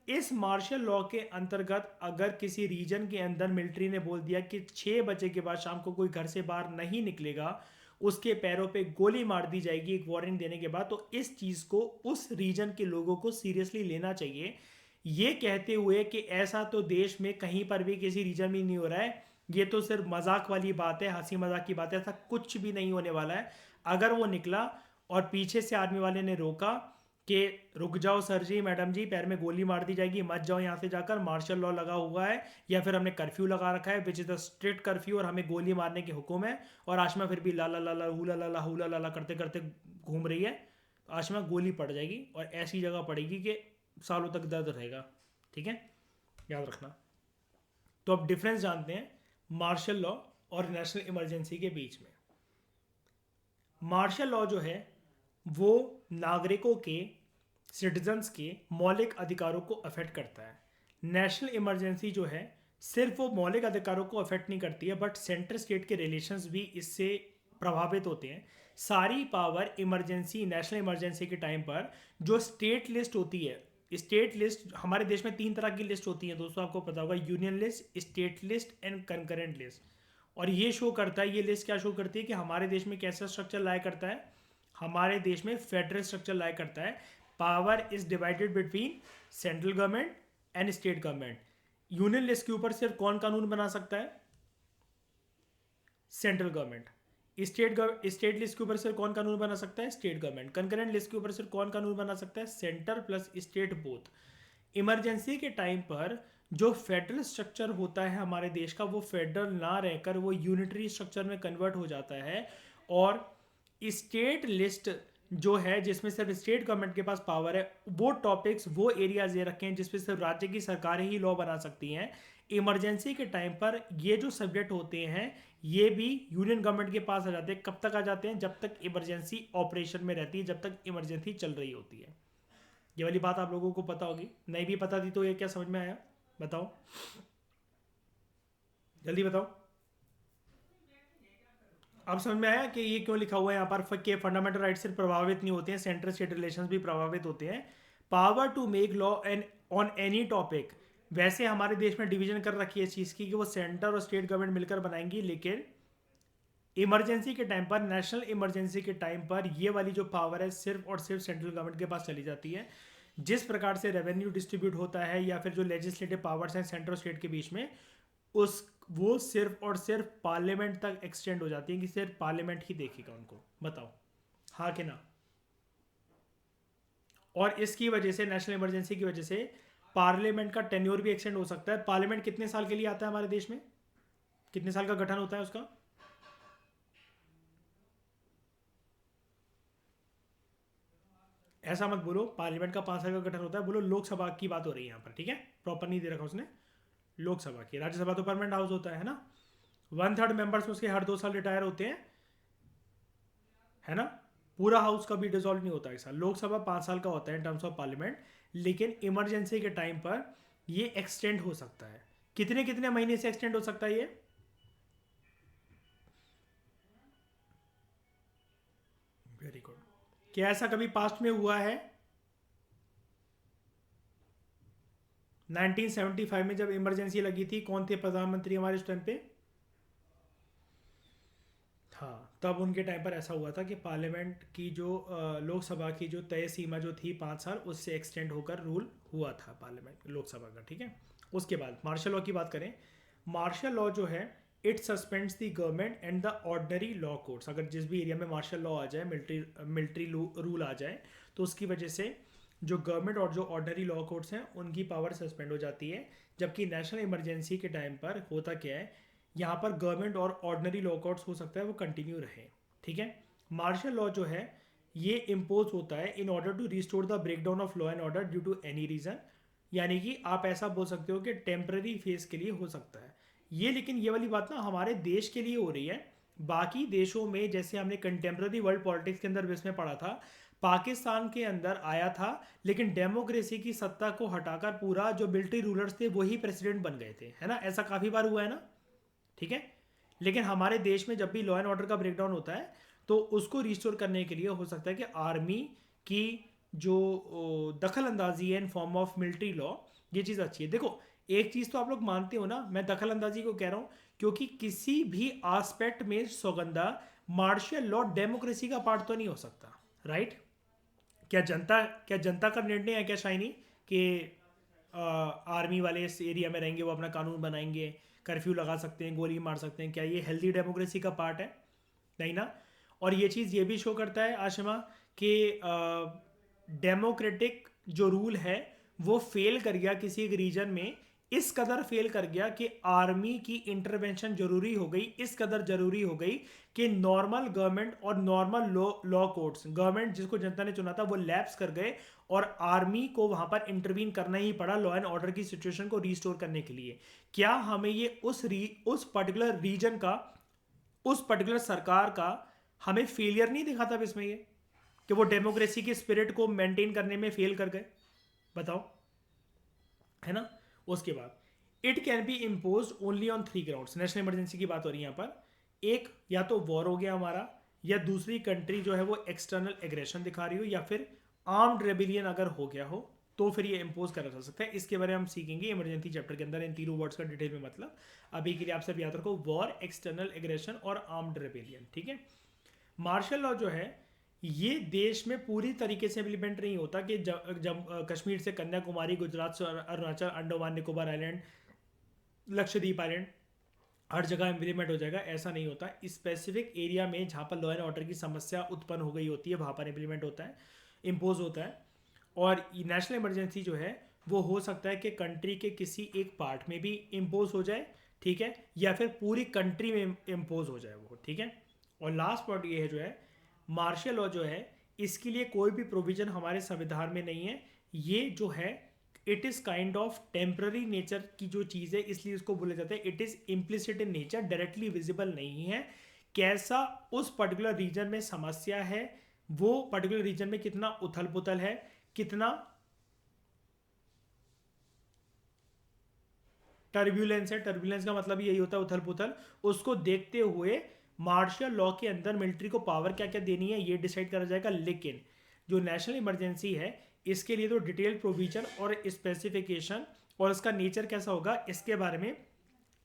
A: इस मार्शल लॉ के अंतर्गत अगर किसी रीजन के अंदर मिलिट्री ने बोल दिया कि 6 बजे के बाद शाम को कोई घर से बाहर नहीं निकलेगा, उसके पैरों पे गोली मार दी जाएगी एक वार्निंग देने के बाद, तो इस चीज़ को उस रीजन के लोगों को सीरियसली लेना चाहिए। ये कहते हुए कि ऐसा तो देश में कहीं पर भी किसी रीजन में नहीं हो रहा है, ये तो सिर्फ मजाक वाली बात है, हंसी मजाक की बात है, ऐसा कुछ भी नहीं होने वाला है। अगर वो निकला और पीछे से आर्मी वाले ने रोका कि रुक जाओ सर जी, मैडम जी, पैर में गोली मार दी जाएगी, मत जाओ यहाँ से जाकर, मार्शल लॉ लगा हुआ है, या फिर हमने कर्फ्यू लगा रखा है which is the strict curfew, और हमें गोली मारने के हुक्म है, और आशमा फिर भी ला ला ला ला हुला ला ला हुला ला ला करते करते घूम रही है, तो आशमा गोली पड़ जाएगी, और ऐसी जगह पड़ेगी कि सालों तक दर्द रहेगा, ठीक है, याद रखना। तो अब डिफरेंस जानते हैं मार्शल लॉ और नेशनल इमरजेंसी के बीच में। मार्शल लॉ जो है वो नागरिकों के, सिटीजन्स के मौलिक अधिकारों को अफेक्ट करता है। नेशनल इमरजेंसी जो है सिर्फ वो मौलिक अधिकारों को अफेक्ट नहीं करती है, बट सेंटर स्टेट के रिलेशंस भी इससे प्रभावित होते हैं। सारी पावर इमरजेंसी, नेशनल इमरजेंसी के टाइम पर जो स्टेट लिस्ट होती है, स्टेट लिस्ट हमारे देश में 3 तरह की लिस्ट होती है दोस्तों, आपको पता होगा, union list, state list and concurrent list. और ये शो करता है, ये लिस्ट क्या शो करती है कि हमारे देश में कैसा स्ट्रक्चर लाया करता है, हमारे देश में फेडरल स्ट्रक्चर लाया करता है। Power is divided between central government and state government. Union list के ऊपर सिर्फ कौन कानून बना सकता है? Central government. स्टेट लिस्ट के ऊपर सिर्फ कौन कानून बना सकता है? State government. कंकरेंट लिस्ट के ऊपर सिर्फ कौन कानून बना सकता है? Centre plus state both. Emergency के टाइम पर जो फेडरल स्ट्रक्चर होता है हमारे देश का, वो फेडरल ना रहकर वो यूनिटरी स्ट्रक्चर में कन्वर्ट हो जाता है। और स्टेट लिस्ट जो है, जिसमें सिर्फ स्टेट गवर्नमेंट के पास पावर है, वो टॉपिक्स, वो एरियाज ये रखे हैं जिसपे सिर्फ राज्य की सरकारें ही लॉ बना सकती हैं। इमरजेंसी के टाइम पर ये जो सब्जेक्ट होते हैं ये भी यूनियन गवर्नमेंट के पास आ जाते हैं। कब तक आ जाते हैं? जब तक इमरजेंसी ऑपरेशन में रहती है, जब तक इमरजेंसी चल रही होती है। ये वाली बात आप लोगों को पता होगी, नहीं भी पता थी तो ये क्या समझ में आया? बताओ, जल्दी बताओ। अब समझ में आया कि ये क्यों लिखा हुआ है यहाँ पर कि फंडामेंटल राइट सिर्फ प्रभावित नहीं होते हैं, सेंट्रल स्टेट रिलेशंस भी प्रभावित होते हैं। Power to make law and on any topic, वैसे हमारे देश में डिवीजन कर रखी है इस चीज़ की कि वो सेंटर और स्टेट गवर्नमेंट मिलकर बनाएंगी, लेकिन इमरजेंसी के टाइम पर, नेशनल इमरजेंसी के टाइम पर ये वाली जो पावर है सिर्फ और सिर्फ सेंट्रल गवर्नमेंट के पास चली जाती है। जिस प्रकार से रेवेन्यू डिस्ट्रीब्यूट होता है या फिर जो लेजिस्लेटिव पावर्स हैं सेंटर और स्टेट के बीच में, उस वो सिर्फ और सिर्फ पार्लियामेंट तक एक्सटेंड हो जाती है कि सिर्फ पार्लियामेंट ही देखेगा उनको। बताओ हाँ कि ना? और इसकी वजह से, नेशनल इमरजेंसी की वजह से, पार्लियामेंट का टेन्योर भी एक्सटेंड हो सकता है। पार्लियामेंट कितने साल के लिए आता है हमारे देश में? कितने साल का गठन होता है उसका? ऐसा मत बोलो पार्लियामेंट का 5 साल का गठन होता है, बोलो लोकसभा की बात हो रही है यहाँ पर, ठीक है? प्रॉपर नहीं दे रखा उसने, लोकसभा की। राज्यसभा तो परमानेंट हाउस होता है ना, 1/3 मेंबर्स उसके हर 2 साल रिटायर होते हैं, है ना? पूरा हाउस कभी डिसॉल्व नहीं होता ऐसा। लोकसभा 5 साल का होता है इन टर्म्स ऑफ पार्लियामेंट, लेकिन इमरजेंसी के टाइम पर ये एक्सटेंड हो सकता है। कितने कितने महीने से एक्सटेंड हो सकता है ये? Very good. क्या ऐसा कभी पास्ट में हुआ है? 1975 में जब इमरजेंसी लगी थी, कौन थे प्रधानमंत्री हमारे उस टाइम पे? हाँ, तब उनके टाइम पर ऐसा हुआ था कि पार्लियामेंट की जो लोकसभा की जो तय सीमा जो थी 5 साल, उससे एक्सटेंड होकर रूल हुआ था पार्लियामेंट, लोकसभा का, ठीक है? उसके बाद मार्शल लॉ की बात करें। मार्शल लॉ जो है, it suspends the government and the ordinary law courts. अगर जिस भी एरिया में मार्शल लॉ आ जाए, मिलिट्री रूल आ जाए, तो उसकी वजह से जो गवर्नमेंट और जो ऑर्डनरी लॉ कोर्ट्स हैं उनकी पावर सस्पेंड हो जाती है। जबकि नेशनल इमरजेंसी के टाइम पर होता क्या है, यहाँ पर गवर्नमेंट और ऑर्डनरी लॉ कोर्ट्स हो सकता है वो कंटिन्यू रहे, ठीक है? मार्शल लॉ जो है ये इम्पोज होता है in order to restore the breakdown of law and order due to any reason. यानी कि आप ऐसा बोल सकते हो कि टेम्पररी फेज के लिए हो सकता है ये। लेकिन ये वाली बात ना हमारे देश के लिए हो रही है। बाकी देशों में, जैसे हमने कंटेम्प्रेरी वर्ल्ड पॉलिटिक्स के अंदर इसमें पढ़ा था, पाकिस्तान के अंदर आया था, लेकिन डेमोक्रेसी की सत्ता को हटाकर पूरा जो मिलिट्री रूलर्स थे वही प्रेसिडेंट बन गए थे, है ना? ऐसा काफ़ी बार हुआ है ना, ठीक है? लेकिन हमारे देश में जब भी लॉ एंड ऑर्डर का ब्रेकडाउन होता है तो उसको रिस्टोर करने के लिए हो सकता है कि आर्मी की जो दखल अंदाजी है in form of military law, ये चीज़ अच्छी है। देखो, एक चीज़ तो आप लोग मानते हो ना, मैं दखल अंदाजी को कह रहा हूँ क्योंकि किसी भी आस्पेक्ट में सौगंधा मार्शल लॉ डेमोक्रेसी का पार्ट तो नहीं हो सकता, राइट? क्या जनता का निर्णय है क्या शाइनी कि आर्मी वाले इस एरिया में रहेंगे, वो अपना कानून बनाएंगे, कर्फ्यू लगा सकते हैं, गोली मार सकते हैं? क्या ये हेल्दी डेमोक्रेसी का पार्ट है? नहीं ना। और ये चीज़ ये भी शो करता है आशिमा कि डेमोक्रेटिक जो रूल है वो फेल कर गया किसी एक रीजन में, इस कदर फेल कर गया कि आर्मी की इंटरवेंशन जरूरी हो गई, इस कदर जरूरी हो गई कि नॉर्मल गवर्नमेंट और नॉर्मल लॉ कोर्ट्स, गवर्नमेंट जिसको जनता ने चुना था, वो लैप्स कर गए और आर्मी को वहां पर इंटरवीन करना ही पड़ा लॉ एंड ऑर्डर की सिचुएशन को रिस्टोर करने के लिए। क्या हमें ये उस पर्टिकुलर रीजन का, उस पर्टिकुलर सरकार का हमें फेलियर नहीं दिखा था इसमें, ये कि वो डेमोक्रेसी की स्पिरिट को मेंटेन करने में फेल कर गए? बताओ, है ना? उसके बाद it can be impose only on 3 grounds. National emergency की बात हो रही है यहाँ पर। एक, या तो वॉर हो गया हमारा, या दूसरी कंट्री जो है वो एक्सटर्नल एग्रेशन दिखा रही हो, या फिर आर्म्ड रेबिलियन अगर हो गया हो तो फिर ये इम्पोज करा जा सकता है। इसके बारे में हम सीखेंगे इमरजेंसी चैप्टर के अंदर, इन तीनों वर्ड्स का डिटेल में मतलब। अभी के लिए आप सब याद रखो, वॉर, एक्सटर्नल एग्रेशन और आर्म्ड रेबिलियन, ठीक है। मार्शल लॉ जो है ये देश में पूरी तरीके से इम्प्लीमेंट नहीं होता कि जब कश्मीर से कन्याकुमारी, गुजरात से अरुणाचल, अंडमान निकोबार आइलैंड, लक्षद्वीप आइलैंड, हर जगह इम्प्लीमेंट हो जाएगा, ऐसा नहीं होता। स्पेसिफिक एरिया में जहाँ पर लॉ एंड ऑर्डर की समस्या उत्पन्न हो गई होती है वहाँ पर इम्प्लीमेंट होता है, इम्पोज होता है। और नेशनल इमरजेंसी जो है वो हो सकता है कि कंट्री के किसी एक पार्ट में भी इम्पोज हो जाए, ठीक है, या फिर पूरी कंट्री में इम्पोज हो जाए वो, ठीक है। और लास्ट पॉइंट ये है जो है, मार्शल लॉ जो है इसके लिए कोई भी प्रोविजन हमारे संविधान में नहीं है। ये जो है it is kind of temporary nature की जो चीज़ है, इसलिए इसको बोला जाता है it is implicit in nature, directly visible नहीं है। कैसा उस पर्टिकुलर रीजन में समस्या है, वो पर्टिकुलर रीजन में कितना उथल पुथल है, कितना टर्ब्यूलेंस है, टर्ब्यूलेंस का मतलब यही होता है उथल पुथल, उसको देखते हुए मार्शल लॉ के अंदर मिलिट्री को पावर क्या क्या देनी है ये डिसाइड करा जाएगा। लेकिन जो नेशनल इमरजेंसी है इसके लिए तो डिटेल प्रोविजन और स्पेसिफिकेशन और इसका नेचर कैसा होगा इसके बारे में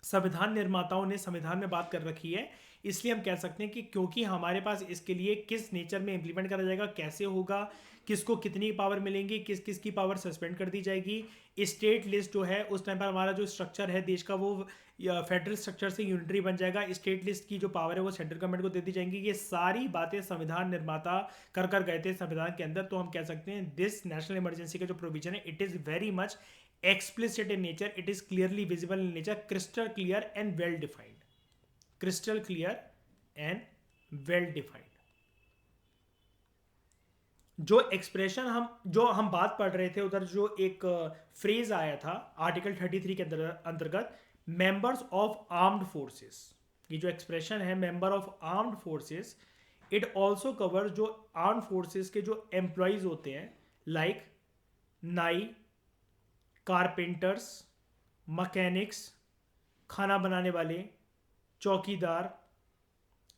A: संविधान निर्माताओं ने संविधान में बात कर रखी है। इसलिए हम कह सकते हैं कि क्योंकि हमारे पास इसके लिए किस नेचर में इंप्लीमेंट करा जाएगा, कैसे होगा, किसको कितनी पावर मिलेंगी, किस किस की पावर सस्पेंड कर दी जाएगी, स्टेट लिस्ट जो है उस टाइम पर हमारा जो स्ट्रक्चर है देश का वो फेडरल स्ट्रक्चर से यूनिटरी बन जाएगा, स्टेट लिस्ट की जो पावर है वो सेंट्रल गवर्नमेंट को दे दी जाएंगी। ये सारी बातें संविधान निर्माता कर गए थे संविधान के अंदर। तो हम कह सकते हैं दिस नेशनल इमरजेंसी का जो प्रोविजन है it is very much explicit in nature, it is clearly visible in nature, crystal clear and well defined, crystal clear and well defined। जो एक्सप्रेशन हम बात पढ़ रहे थे उधर जो एक फ्रेज आया था आर्टिकल 33 के अंतर्गत, मेंबर्स ऑफ आर्म्ड फोर्सेस, ये जो एक्सप्रेशन है member of armed forces, it also cover जो आर्म्ड फोर्सेस के जो एम्प्लॉयज होते हैं लाइक नाई, कारपेंटर्स, मैकेनिक्स, खाना बनाने वाले, चौकीदार,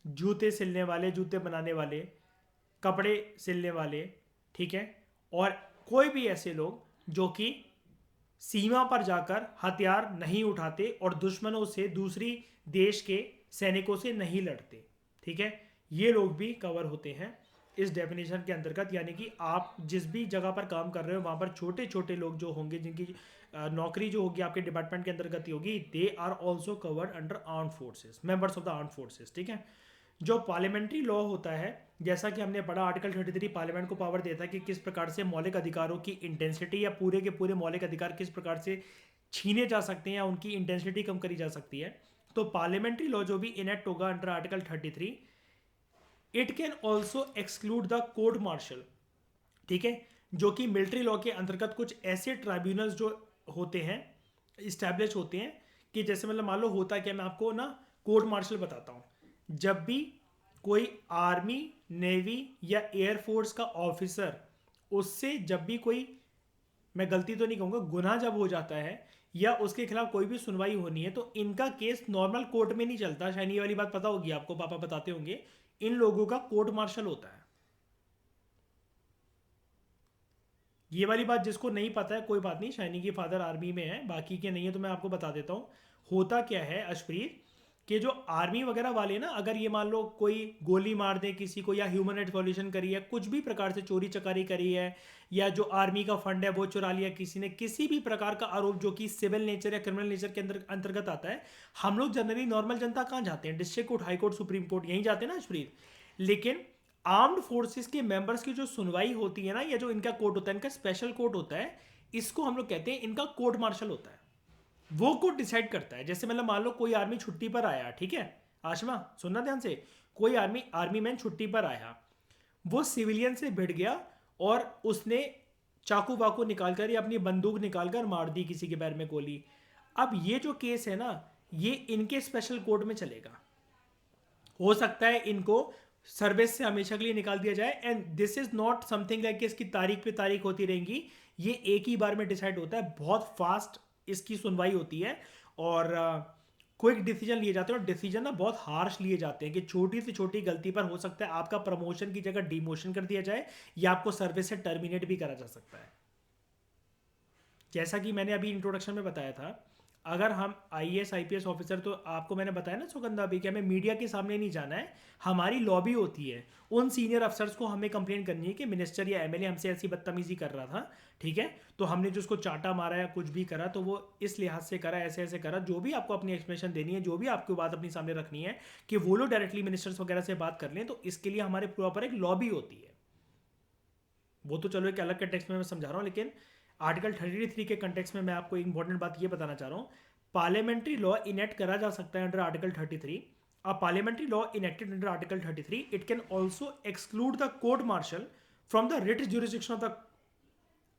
A: जूते सिलने वाले, जूते बनाने वाले, कपड़े सिलने वाले, ठीक है, और कोई भी ऐसे लोग जो कि सीमा पर जाकर हथियार नहीं उठाते और दुश्मनों से, दूसरी देश के सैनिकों से नहीं लड़ते, ठीक है, ये लोग भी कवर होते हैं इस डेफिनेशन के अंतर्गत। यानी कि आप जिस भी जगह पर काम कर रहे हो वहाँ पर छोटे छोटे लोग जो होंगे जिनकी नौकरी जो होगी आपके डिपार्टमेंट के अंतर्गत ही होगी, they are also covered under armed forces, members of the armed forces, ठीक है। जो पार्लियामेंट्री लॉ होता है, जैसा कि हमने पढ़ा आर्टिकल 33 पार्लियामेंट को पावर देता है कि किस प्रकार से मौलिक अधिकारों की इंटेंसिटी या पूरे के पूरे मौलिक अधिकार किस प्रकार से छीने जा सकते हैं या उनकी इंटेंसिटी कम करी जा सकती है। तो पार्लियामेंट्री लॉ जो भी इनेक्ट होगा under article 33, it can also exclude the court martial, ठीक है, जो कि मिलिट्री लॉ के अंतर्गत कुछ ऐसे ट्राइब्यूनल्स जो होते हैं, इस्टेब्लिश होते हैं कि जैसे मतलब मान लो होता है क्या, मैं आपको ना कोर्ट मार्शल बताता हूँ। जब भी कोई आर्मी, नेवी या एयरफोर्स का ऑफिसर उससे जब भी कोई, मैं गलती तो नहीं कहूँगा, गुनाह जब हो जाता है या उसके खिलाफ कोई भी सुनवाई होनी है तो इनका केस नॉर्मल कोर्ट में नहीं चलता। शायद ये वाली बात पता होगी आपको, पापा बताते होंगे, इन लोगों का कोर्ट मार्शल होता है। ये वाली बात जिसको नहीं पता है कोई बात नहीं, शाइनी के फादर आर्मी में है, बाकी के नहीं है तो मैं आपको बता देता हूँ। होता क्या है अशप्रीत, कि जो आर्मी वगैरह वाले ना, अगर ये मान लो कोई गोली मार दे किसी को या ह्यूमन राइट्स वॉल्यूशन करी है, कुछ भी प्रकार से चोरी चकारी करी है, या जो आर्मी का फंड है वो चुरा लिया किसी ने, किसी भी प्रकार का आरोप जो कि सिविल नेचर या क्रिमिनल नेचर के अंतर्गत आता है, हम लोग जनरली नॉर्मल जनता कहाँ जाते हैं, district court, high court, supreme court, यहीं जाते हैं ना अशप्रीत। लेकिन आर्म्ड फोर्सेस के मेंबर्स की जो सुनवाई होती है ना, या जो इनका कोर्ट होता है, इनका स्पेशल कोर्ट होता है, इसको हम लोग कहते हैं इनका कोर्ट मार्शल होता है। वो कोर्ट डिसाइड करता है। जैसे मतलब मान लो कोई आर्मी छुट्टी पर आया, ठीक है आशमा सुनना ध्यान से, कोई आर्मी मैन छुट्टी पर आया, वो सिविलियन से भिड़ गया और उसने चाकू वाकू निकालकर या अपनी बंदूक निकालकर मार दी किसी के पैर में गोली। अब ये जो केस है ना, ये इनके स्पेशल कोर्ट में चलेगा। हो सकता है इनको सर्विस से हमेशा के लिए निकाल दिया जाए, and this is not something like इसकी तारीख पे तारीख होती रहेंगी, ये एक ही बार में डिसाइड होता है, बहुत फास्ट इसकी सुनवाई होती है और क्विक डिसीजन लिए जाते हैं और डिसीजन ना बहुत हार्श लिए जाते हैं कि छोटी से छोटी गलती पर हो सकता है आपका प्रमोशन की जगह डिमोशन कर दिया जाए या आपको सर्विस से टर्मिनेट भी करा जा सकता है। जैसा कि मैंने अभी इंट्रोडक्शन में बताया था, अगर हम आईएएस आईपीएस ऑफिसर, तो आपको मैंने बताया ना सुगंधा भी, कि हमें मीडिया के सामने नहीं जाना है, हमारी लॉबी होती है, उन सीनियर अफसर्स को हमें कंप्लेंट करनी है कि मिनिस्टर या एमएलए हमसे ऐसी बदतमीजी कर रहा था, ठीक है, तो हमने जो उसको चाटा मारा या कुछ भी करा तो वो इस लिहाज से करा, ऐसे ऐसे करा, जो भी आपको अपनी एक्सप्लेनेशन देनी है, जो भी आपको बात अपनी सामने रखनी है कि वो लोग डायरेक्टली मिनिस्टर्स वगैरह से बात कर लें, तो इसके लिए हमारे प्रॉपर एक लॉबी होती है। वो तो चलो एक अलग कंटेक्स्ट में मैं समझा रहा हूँ, लेकिन आर्टिकल 33 के कंटेक्स्ट में मैं आपको एक इंपॉर्टेंट बात ये बताना चाह रहा हूँ। पार्लियामेंट्री लॉ इनेक्ट करा जा सकता है under article 33। A parliamentary law enacted under article 33 it can also exclude the court martial from the writ jurisdiction of the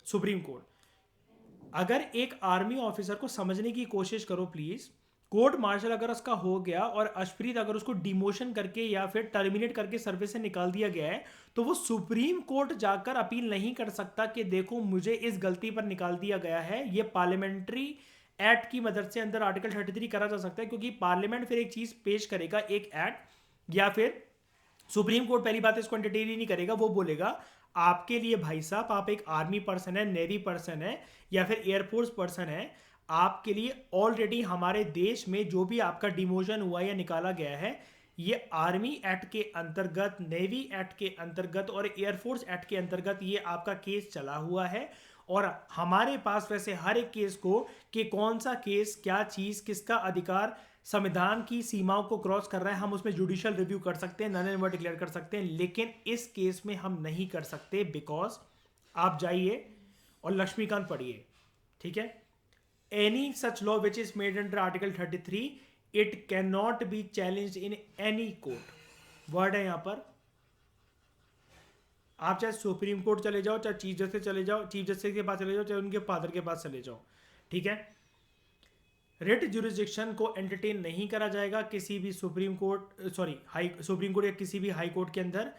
A: supreme court. अगर एक आर्मी ऑफिसर को समझने की कोशिश करो प्लीज, कोर्ट मार्शल अगर उसका हो गया और अशप्रीत अगर उसको डिमोशन करके या फिर टर्मिनेट करके सर्विस से निकाल दिया गया है, तो वो सुप्रीम कोर्ट जाकर अपील नहीं कर सकता कि देखो मुझे इस गलती पर निकाल दिया गया है। ये पार्लियामेंट्री एक्ट की मदद से अंदर आर्टिकल 33 करा जा सकता है, क्योंकि पार्लियामेंट फिर एक चीज पेश करेगा, एक एक्ट, या फिर सुप्रीम कोर्ट पहली बात इसको एंटरटेन ही नहीं करेगा, वो बोलेगा आपके लिए भाई साहब, आप एक आर्मी पर्सन है, नेवी पर्सन है या फिर एयरफोर्स पर्सन है, आपके लिए ऑलरेडी हमारे देश में जो भी आपका डिमोशन हुआ या निकाला गया है, ये आर्मी एक्ट के अंतर्गत, नेवी एक्ट के अंतर्गत और एयरफोर्स एक्ट के अंतर्गत ये आपका केस चला हुआ है। और हमारे पास वैसे हर एक केस को कि कौन सा केस, क्या चीज, किसका अधिकार संविधान की सीमाओं को क्रॉस कर रहा है, हम उसमें जुडिशियल रिव्यू कर सकते हैं, नन एंड void डिक्लेयर कर सकते हैं, लेकिन इस केस में हम नहीं कर सकते, बिकॉज आप जाइए और लक्ष्मीकांत पढ़िए, ठीक है। Any such law which is made under article 33 it can not be challenge in any court. Word है यहां पर, आप चाहे सुप्रीम कोर्ट चले जाओ, चाहे चीफ जस्टिस चले जाओ, चीफ जस्टिस के पास चले जाओ, चाहे उनके फादर के पास चले जाओ, ठीक है। रिट जुरिस्डिक्शन को एंटरटेन नहीं करा जाएगा किसी भी सुप्रीम कोर्ट, सुप्रीम कोर्ट या किसी भी हाई कोर्ट के अंदर।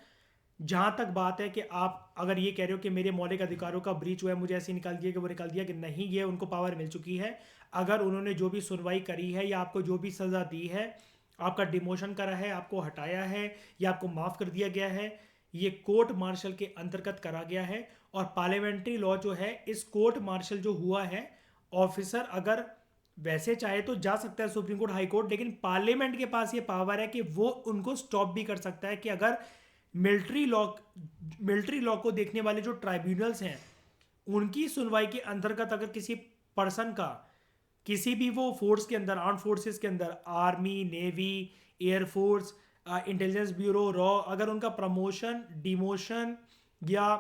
A: जहां तक बात है कि आप अगर ये कह रहे हो कि मेरे मौलिक अधिकारों का ब्रीच हुआ है, मुझे ऐसे निकाल दिया कि वो निकाल दिया, कि नहीं, ये उनको पावर मिल चुकी है। अगर उन्होंने जो भी सुनवाई करी है या आपको जो भी सजा दी है, आपका डिमोशन करा है, आपको हटाया है या आपको माफ कर दिया गया है, ये कोर्ट मार्शल के अंतर्गत करा गया है। और पार्लियामेंट्री लॉ जो है, इस कोर्ट मार्शल जो हुआ है, ऑफिसर अगर वैसे चाहे तो जा सकता है सुप्रीम कोर्ट, हाई कोर्ट, लेकिन पार्लियामेंट के पास ये पावर है कि वो उनको स्टॉप भी कर सकता है कि अगर मिलिट्री लॉ को देखने वाले जो ट्राइब्यूनल्स हैं, उनकी सुनवाई के अंतर्गत अगर किसी पर्सन का, किसी भी वो फोर्स के अंदर, आर्म फोर्सेस के अंदर, army, navy, air force, intelligence bureau, raw, अगर उनका प्रमोशन, डिमोशन या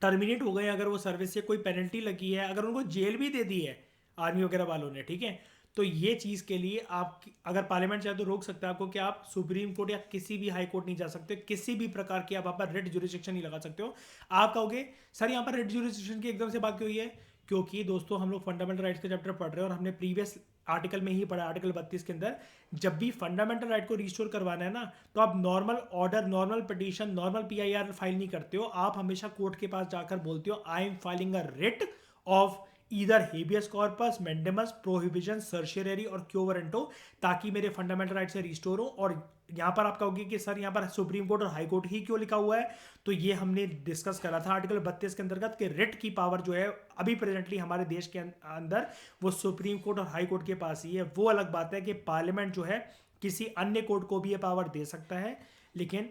A: टर्मिनेट हो गए, अगर वो सर्विस से कोई पेनल्टी लगी है, अगर उनको जेल भी दे दी है आर्मी वगैरह वालों ने, ठीक है, तो ये चीज़ के लिए आप अगर पार्लियामेंट चाहे तो रोक सकता है आपको कि आप सुप्रीम कोर्ट या किसी भी हाई कोर्ट नहीं जा सकते, किसी भी प्रकार की आप वहाँ पर रिट ज्यूरिसडिक्शन नहीं लगा सकते हो। आप कहोगे सर यहाँ पर रिट ज्यूरिसडिक्शन की एकदम से बात क्यों हुई है? क्योंकि दोस्तों हम लोग फंडामेंटल राइट्स का चैप्टर पढ़ रहे हैं और हमने प्रीवियस आर्टिकल में ही पढ़ा, आर्टिकल 32 के अंदर, जब भी फंडामेंटल राइट को रिस्टोर करवाना है ना, तो आप normal order, normal petition, normal PIR file नहीं करते हो, आप हमेशा कोर्ट के पास जाकर बोलते हो I am filing a writ of either habeas corpus, mandamus, prohibition, सर्शियरी और क्यो वारंटो, ताकि मेरे फंडामेंटल राइट से रिस्टोर हो। और यहाँ पर आप कहोगे कि सर यहाँ पर सुप्रीम कोर्ट और हाई कोर्ट ही क्यों लिखा हुआ है? तो ये हमने डिस्कस करा था आर्टिकल 32 के अंतर्गत कि रिट की पावर जो है अभी प्रेजेंटली हमारे देश के अंदर वो सुप्रीम कोर्ट और हाई कोर्ट के पास ही है। वो अलग बात है कि पार्लियामेंट जो है किसी अन्य कोर्ट को भी ये पावर दे सकता है, लेकिन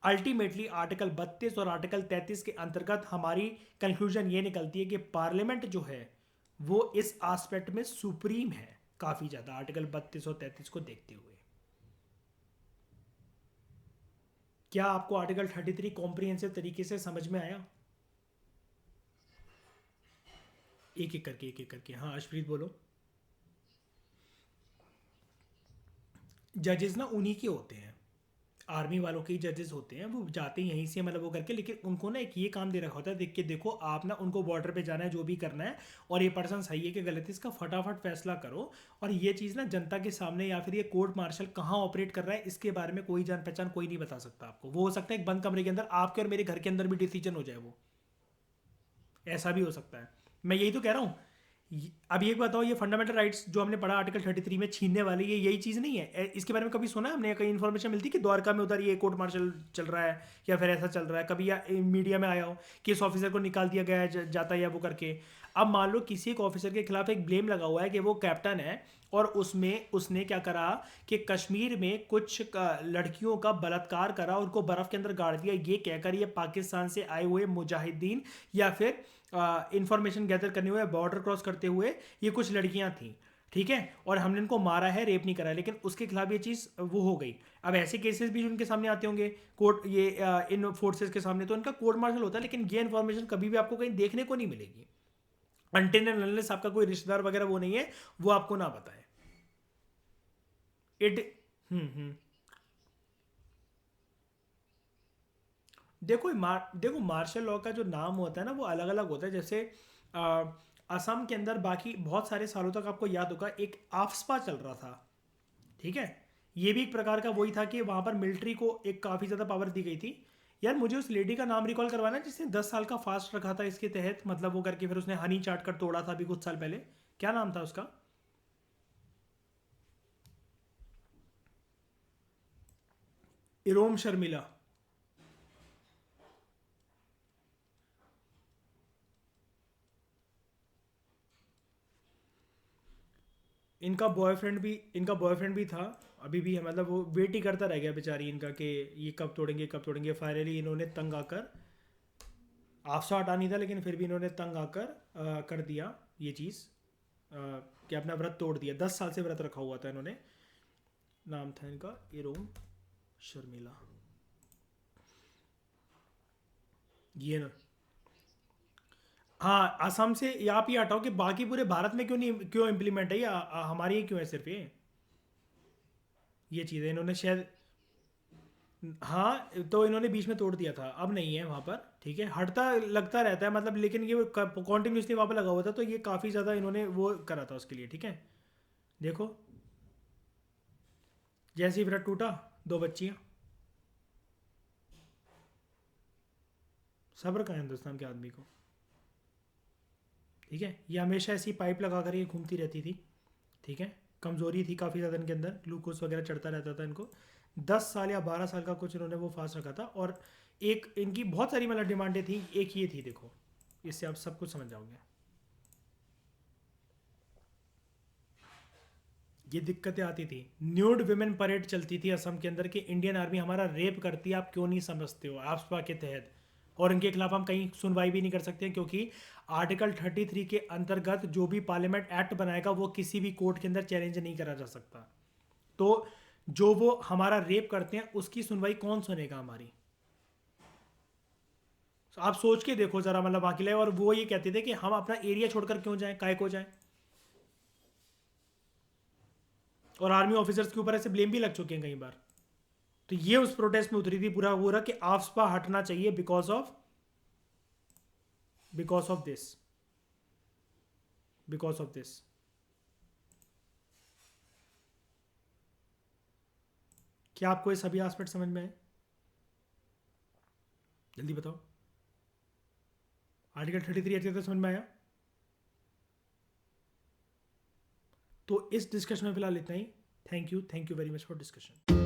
A: अल्टीमेटली आर्टिकल 32 और आर्टिकल 33 के अंतर्गत हमारी कंक्लूजन ये निकलती है कि पार्लियामेंट जो है वो इस एस्पेक्ट में सुप्रीम है काफी ज्यादा, आर्टिकल 32 और 33 को देखते हुए। क्या आपको आर्टिकल 33 कॉम्प्रिहेंसिव तरीके से समझ में आया? एक एक करके, एक एक करके। हाँ अशप्रीत बोलो। जजेस ना उन्हीं के होते हैं, आर्मी वालों के जजेस होते हैं, वो जाते हैं यहीं से मतलब वो करके, लेकिन उनको ना एक ये काम दे रखा होता है, देख के देखो आप ना उनको बॉर्डर पे जाना है, जो भी करना है, और ये पर्सन सही है कि गलत है, इसका फटाफट फैसला करो। और ये चीज़ ना जनता के सामने या फिर ये कोर्ट मार्शल कहाँ ऑपरेट कर रहा है, इसके बारे में कोई जान पहचान कोई नहीं बता सकता आपको। वो हो सकता है एक बंद कमरे के अंदर आपके और मेरे घर के अंदर भी डिसीजन हो जाए, वो ऐसा भी हो सकता है। मैं यही तो कह रहा हूँ, अब ये बताओ, ये फंडामेंटल राइट्स जो हमने पढ़ा आर्टिकल 33 में छीनने वाली, ये यही चीज़ नहीं है? इसके बारे में कभी सुना है हमने? कहीं इन्फॉर्मेशन मिलती कि द्वारका में उधर ये कोर्ट मार्शल चल रहा है या फिर ऐसा चल रहा है कभी, या मीडिया में आया हो कि इस ऑफिसर को निकाल दिया गया है जाता है या वो करके? अब मान लो किसी एक ऑफिसर के खिलाफ एक ब्लेम लगा हुआ है कि वो कैप्टन है और उसमें उसने क्या करा कि कश्मीर में कुछ लड़कियों का बलात्कार करा, उनको बर्फ के अंदर गाड़ दिया, ये कहकर ये पाकिस्तान से आए हुए मुजाहिदीन या फिर इंफॉर्मेशन गैदर करने हुए बॉर्डर क्रॉस करते हुए ये कुछ लड़कियां थी, ठीक है, और हमने इनको मारा है, रेप नहीं करा है, लेकिन उसके खिलाफ ये चीज़ वो हो गई। अब ऐसे केसेस भी उनके सामने आते होंगे कोर्ट, ये इन फोर्सेस के सामने, तो इनका कोर्ट मार्शल होता है, लेकिन ये इन्फॉर्मेशन कभी भी आपको कहीं देखने को नहीं मिलेगी अनटिल एंड अनलेस आपका कोई रिश्तेदार वगैरह वो नहीं है, वो आपको ना बताए इट। हम्म। देखो मार्शल लॉ का जो नाम होता है ना वो अलग अलग होता है। जैसे आ, असम के अंदर बाकी बहुत सारे सालों तक आपको याद होगा एक आफ्सपा चल रहा था, ठीक है। ये भी एक प्रकार का वही था कि वहाँ पर मिलिट्री को एक काफ़ी ज़्यादा पावर दी गई थी। यार मुझे उस लेडी का नाम रिकॉल करवाना है जिसने 10 साल का फास्ट रखा था इसके तहत, मतलब वो करके फिर उसने हनी चाट कर तोड़ा था अभी कुछ साल पहले। क्या नाम था उसका? इरोम शर्मिला। इनका बॉयफ्रेंड भी था, अभी भी है, मतलब वो वेट ही करता रह गया बेचारी इनका कि ये कब तोड़ेंगे कब तोड़ेंगे। फाइनली इन्होंने तंग आकर, आफ्सा हटा नहीं था लेकिन फिर भी इन्होंने तंग आकर कर दिया ये चीज़, कि अपना व्रत तोड़ दिया। 10 साल से व्रत रखा हुआ था इन्होंने। नाम था इनका इरोम शर्मिला। ये ना, हाँ असम से आप ये हटाओ कि बाकी पूरे भारत में क्यों नहीं, क्यों इम्प्लीमेंट है ये हमारी ही क्यों है सिर्फ ये चीज़ है इन्होंने शायद। हाँ तो इन्होंने बीच में तोड़ दिया था, अब नहीं है वहाँ पर, ठीक है, हटता लगता रहता है मतलब, लेकिन ये कॉन्टिन्यूसली वहाँ पर लगा हुआ था, तो ये काफ़ी ज़्यादा इन्होंने वो करा था उसके लिए, ठीक है। देखो जैसे ही व्रत टूटा, दो बच्चियाँ। सब्र का है हिंदुस्तान के आदमी को, ठीक है। ये हमेशा ऐसी पाइप लगा कर ये घूमती रहती थी, ठीक है। कमज़ोरी थी काफ़ी ज़्यादा इनके अंदर, ग्लूकोज वगैरह चढ़ता रहता था इनको। 10 साल या 12 साल का कुछ इन्होंने वो फास्ट रखा था, और एक इनकी बहुत सारी मतलब डिमांडें थी, एक ये थी देखो, इससे आप सब कुछ समझ जाओगे। ये दिक्कतें आती थी, न्यूड विमेन परेड चलती थी असम के अंदर कि इंडियन आर्मी हमारा रेप करती है, आप क्यों नहीं समझते हो, आफ्सपा के तहत। और इनके खिलाफ हम कहीं सुनवाई भी नहीं कर सकते क्योंकि आर्टिकल 33 के अंतर्गत जो भी पार्लियामेंट एक्ट बनाएगा वो किसी भी कोर्ट के अंदर चैलेंज नहीं करा जा सकता। तो जो वो हमारा रेप करते हैं उसकी सुनवाई कौन सुनेगा हमारी? तो आप सोच के देखो जरा, मतलब बाकी लाए, और वो ये कहते थे कि हम अपना एरिया छोड़कर क्यों जाएं, काय को जाएं। और आर्मी ऑफिसर्स के ऊपर ऐसे ब्लेम भी लग चुके हैं कई बार। तो ये उस प्रोटेस्ट में उतरी थी पूरा पूरा कि आफ्सपा हटना चाहिए बिकॉज ऑफ दिस। क्या आपको ये सभी एस्पेक्ट समझ में आए? जल्दी बताओ। आर्टिकल 33 अच्छे से समझ में आया? तो इस डिस्कशन में फिलहाल इतना ही। Thank you very much for discussion.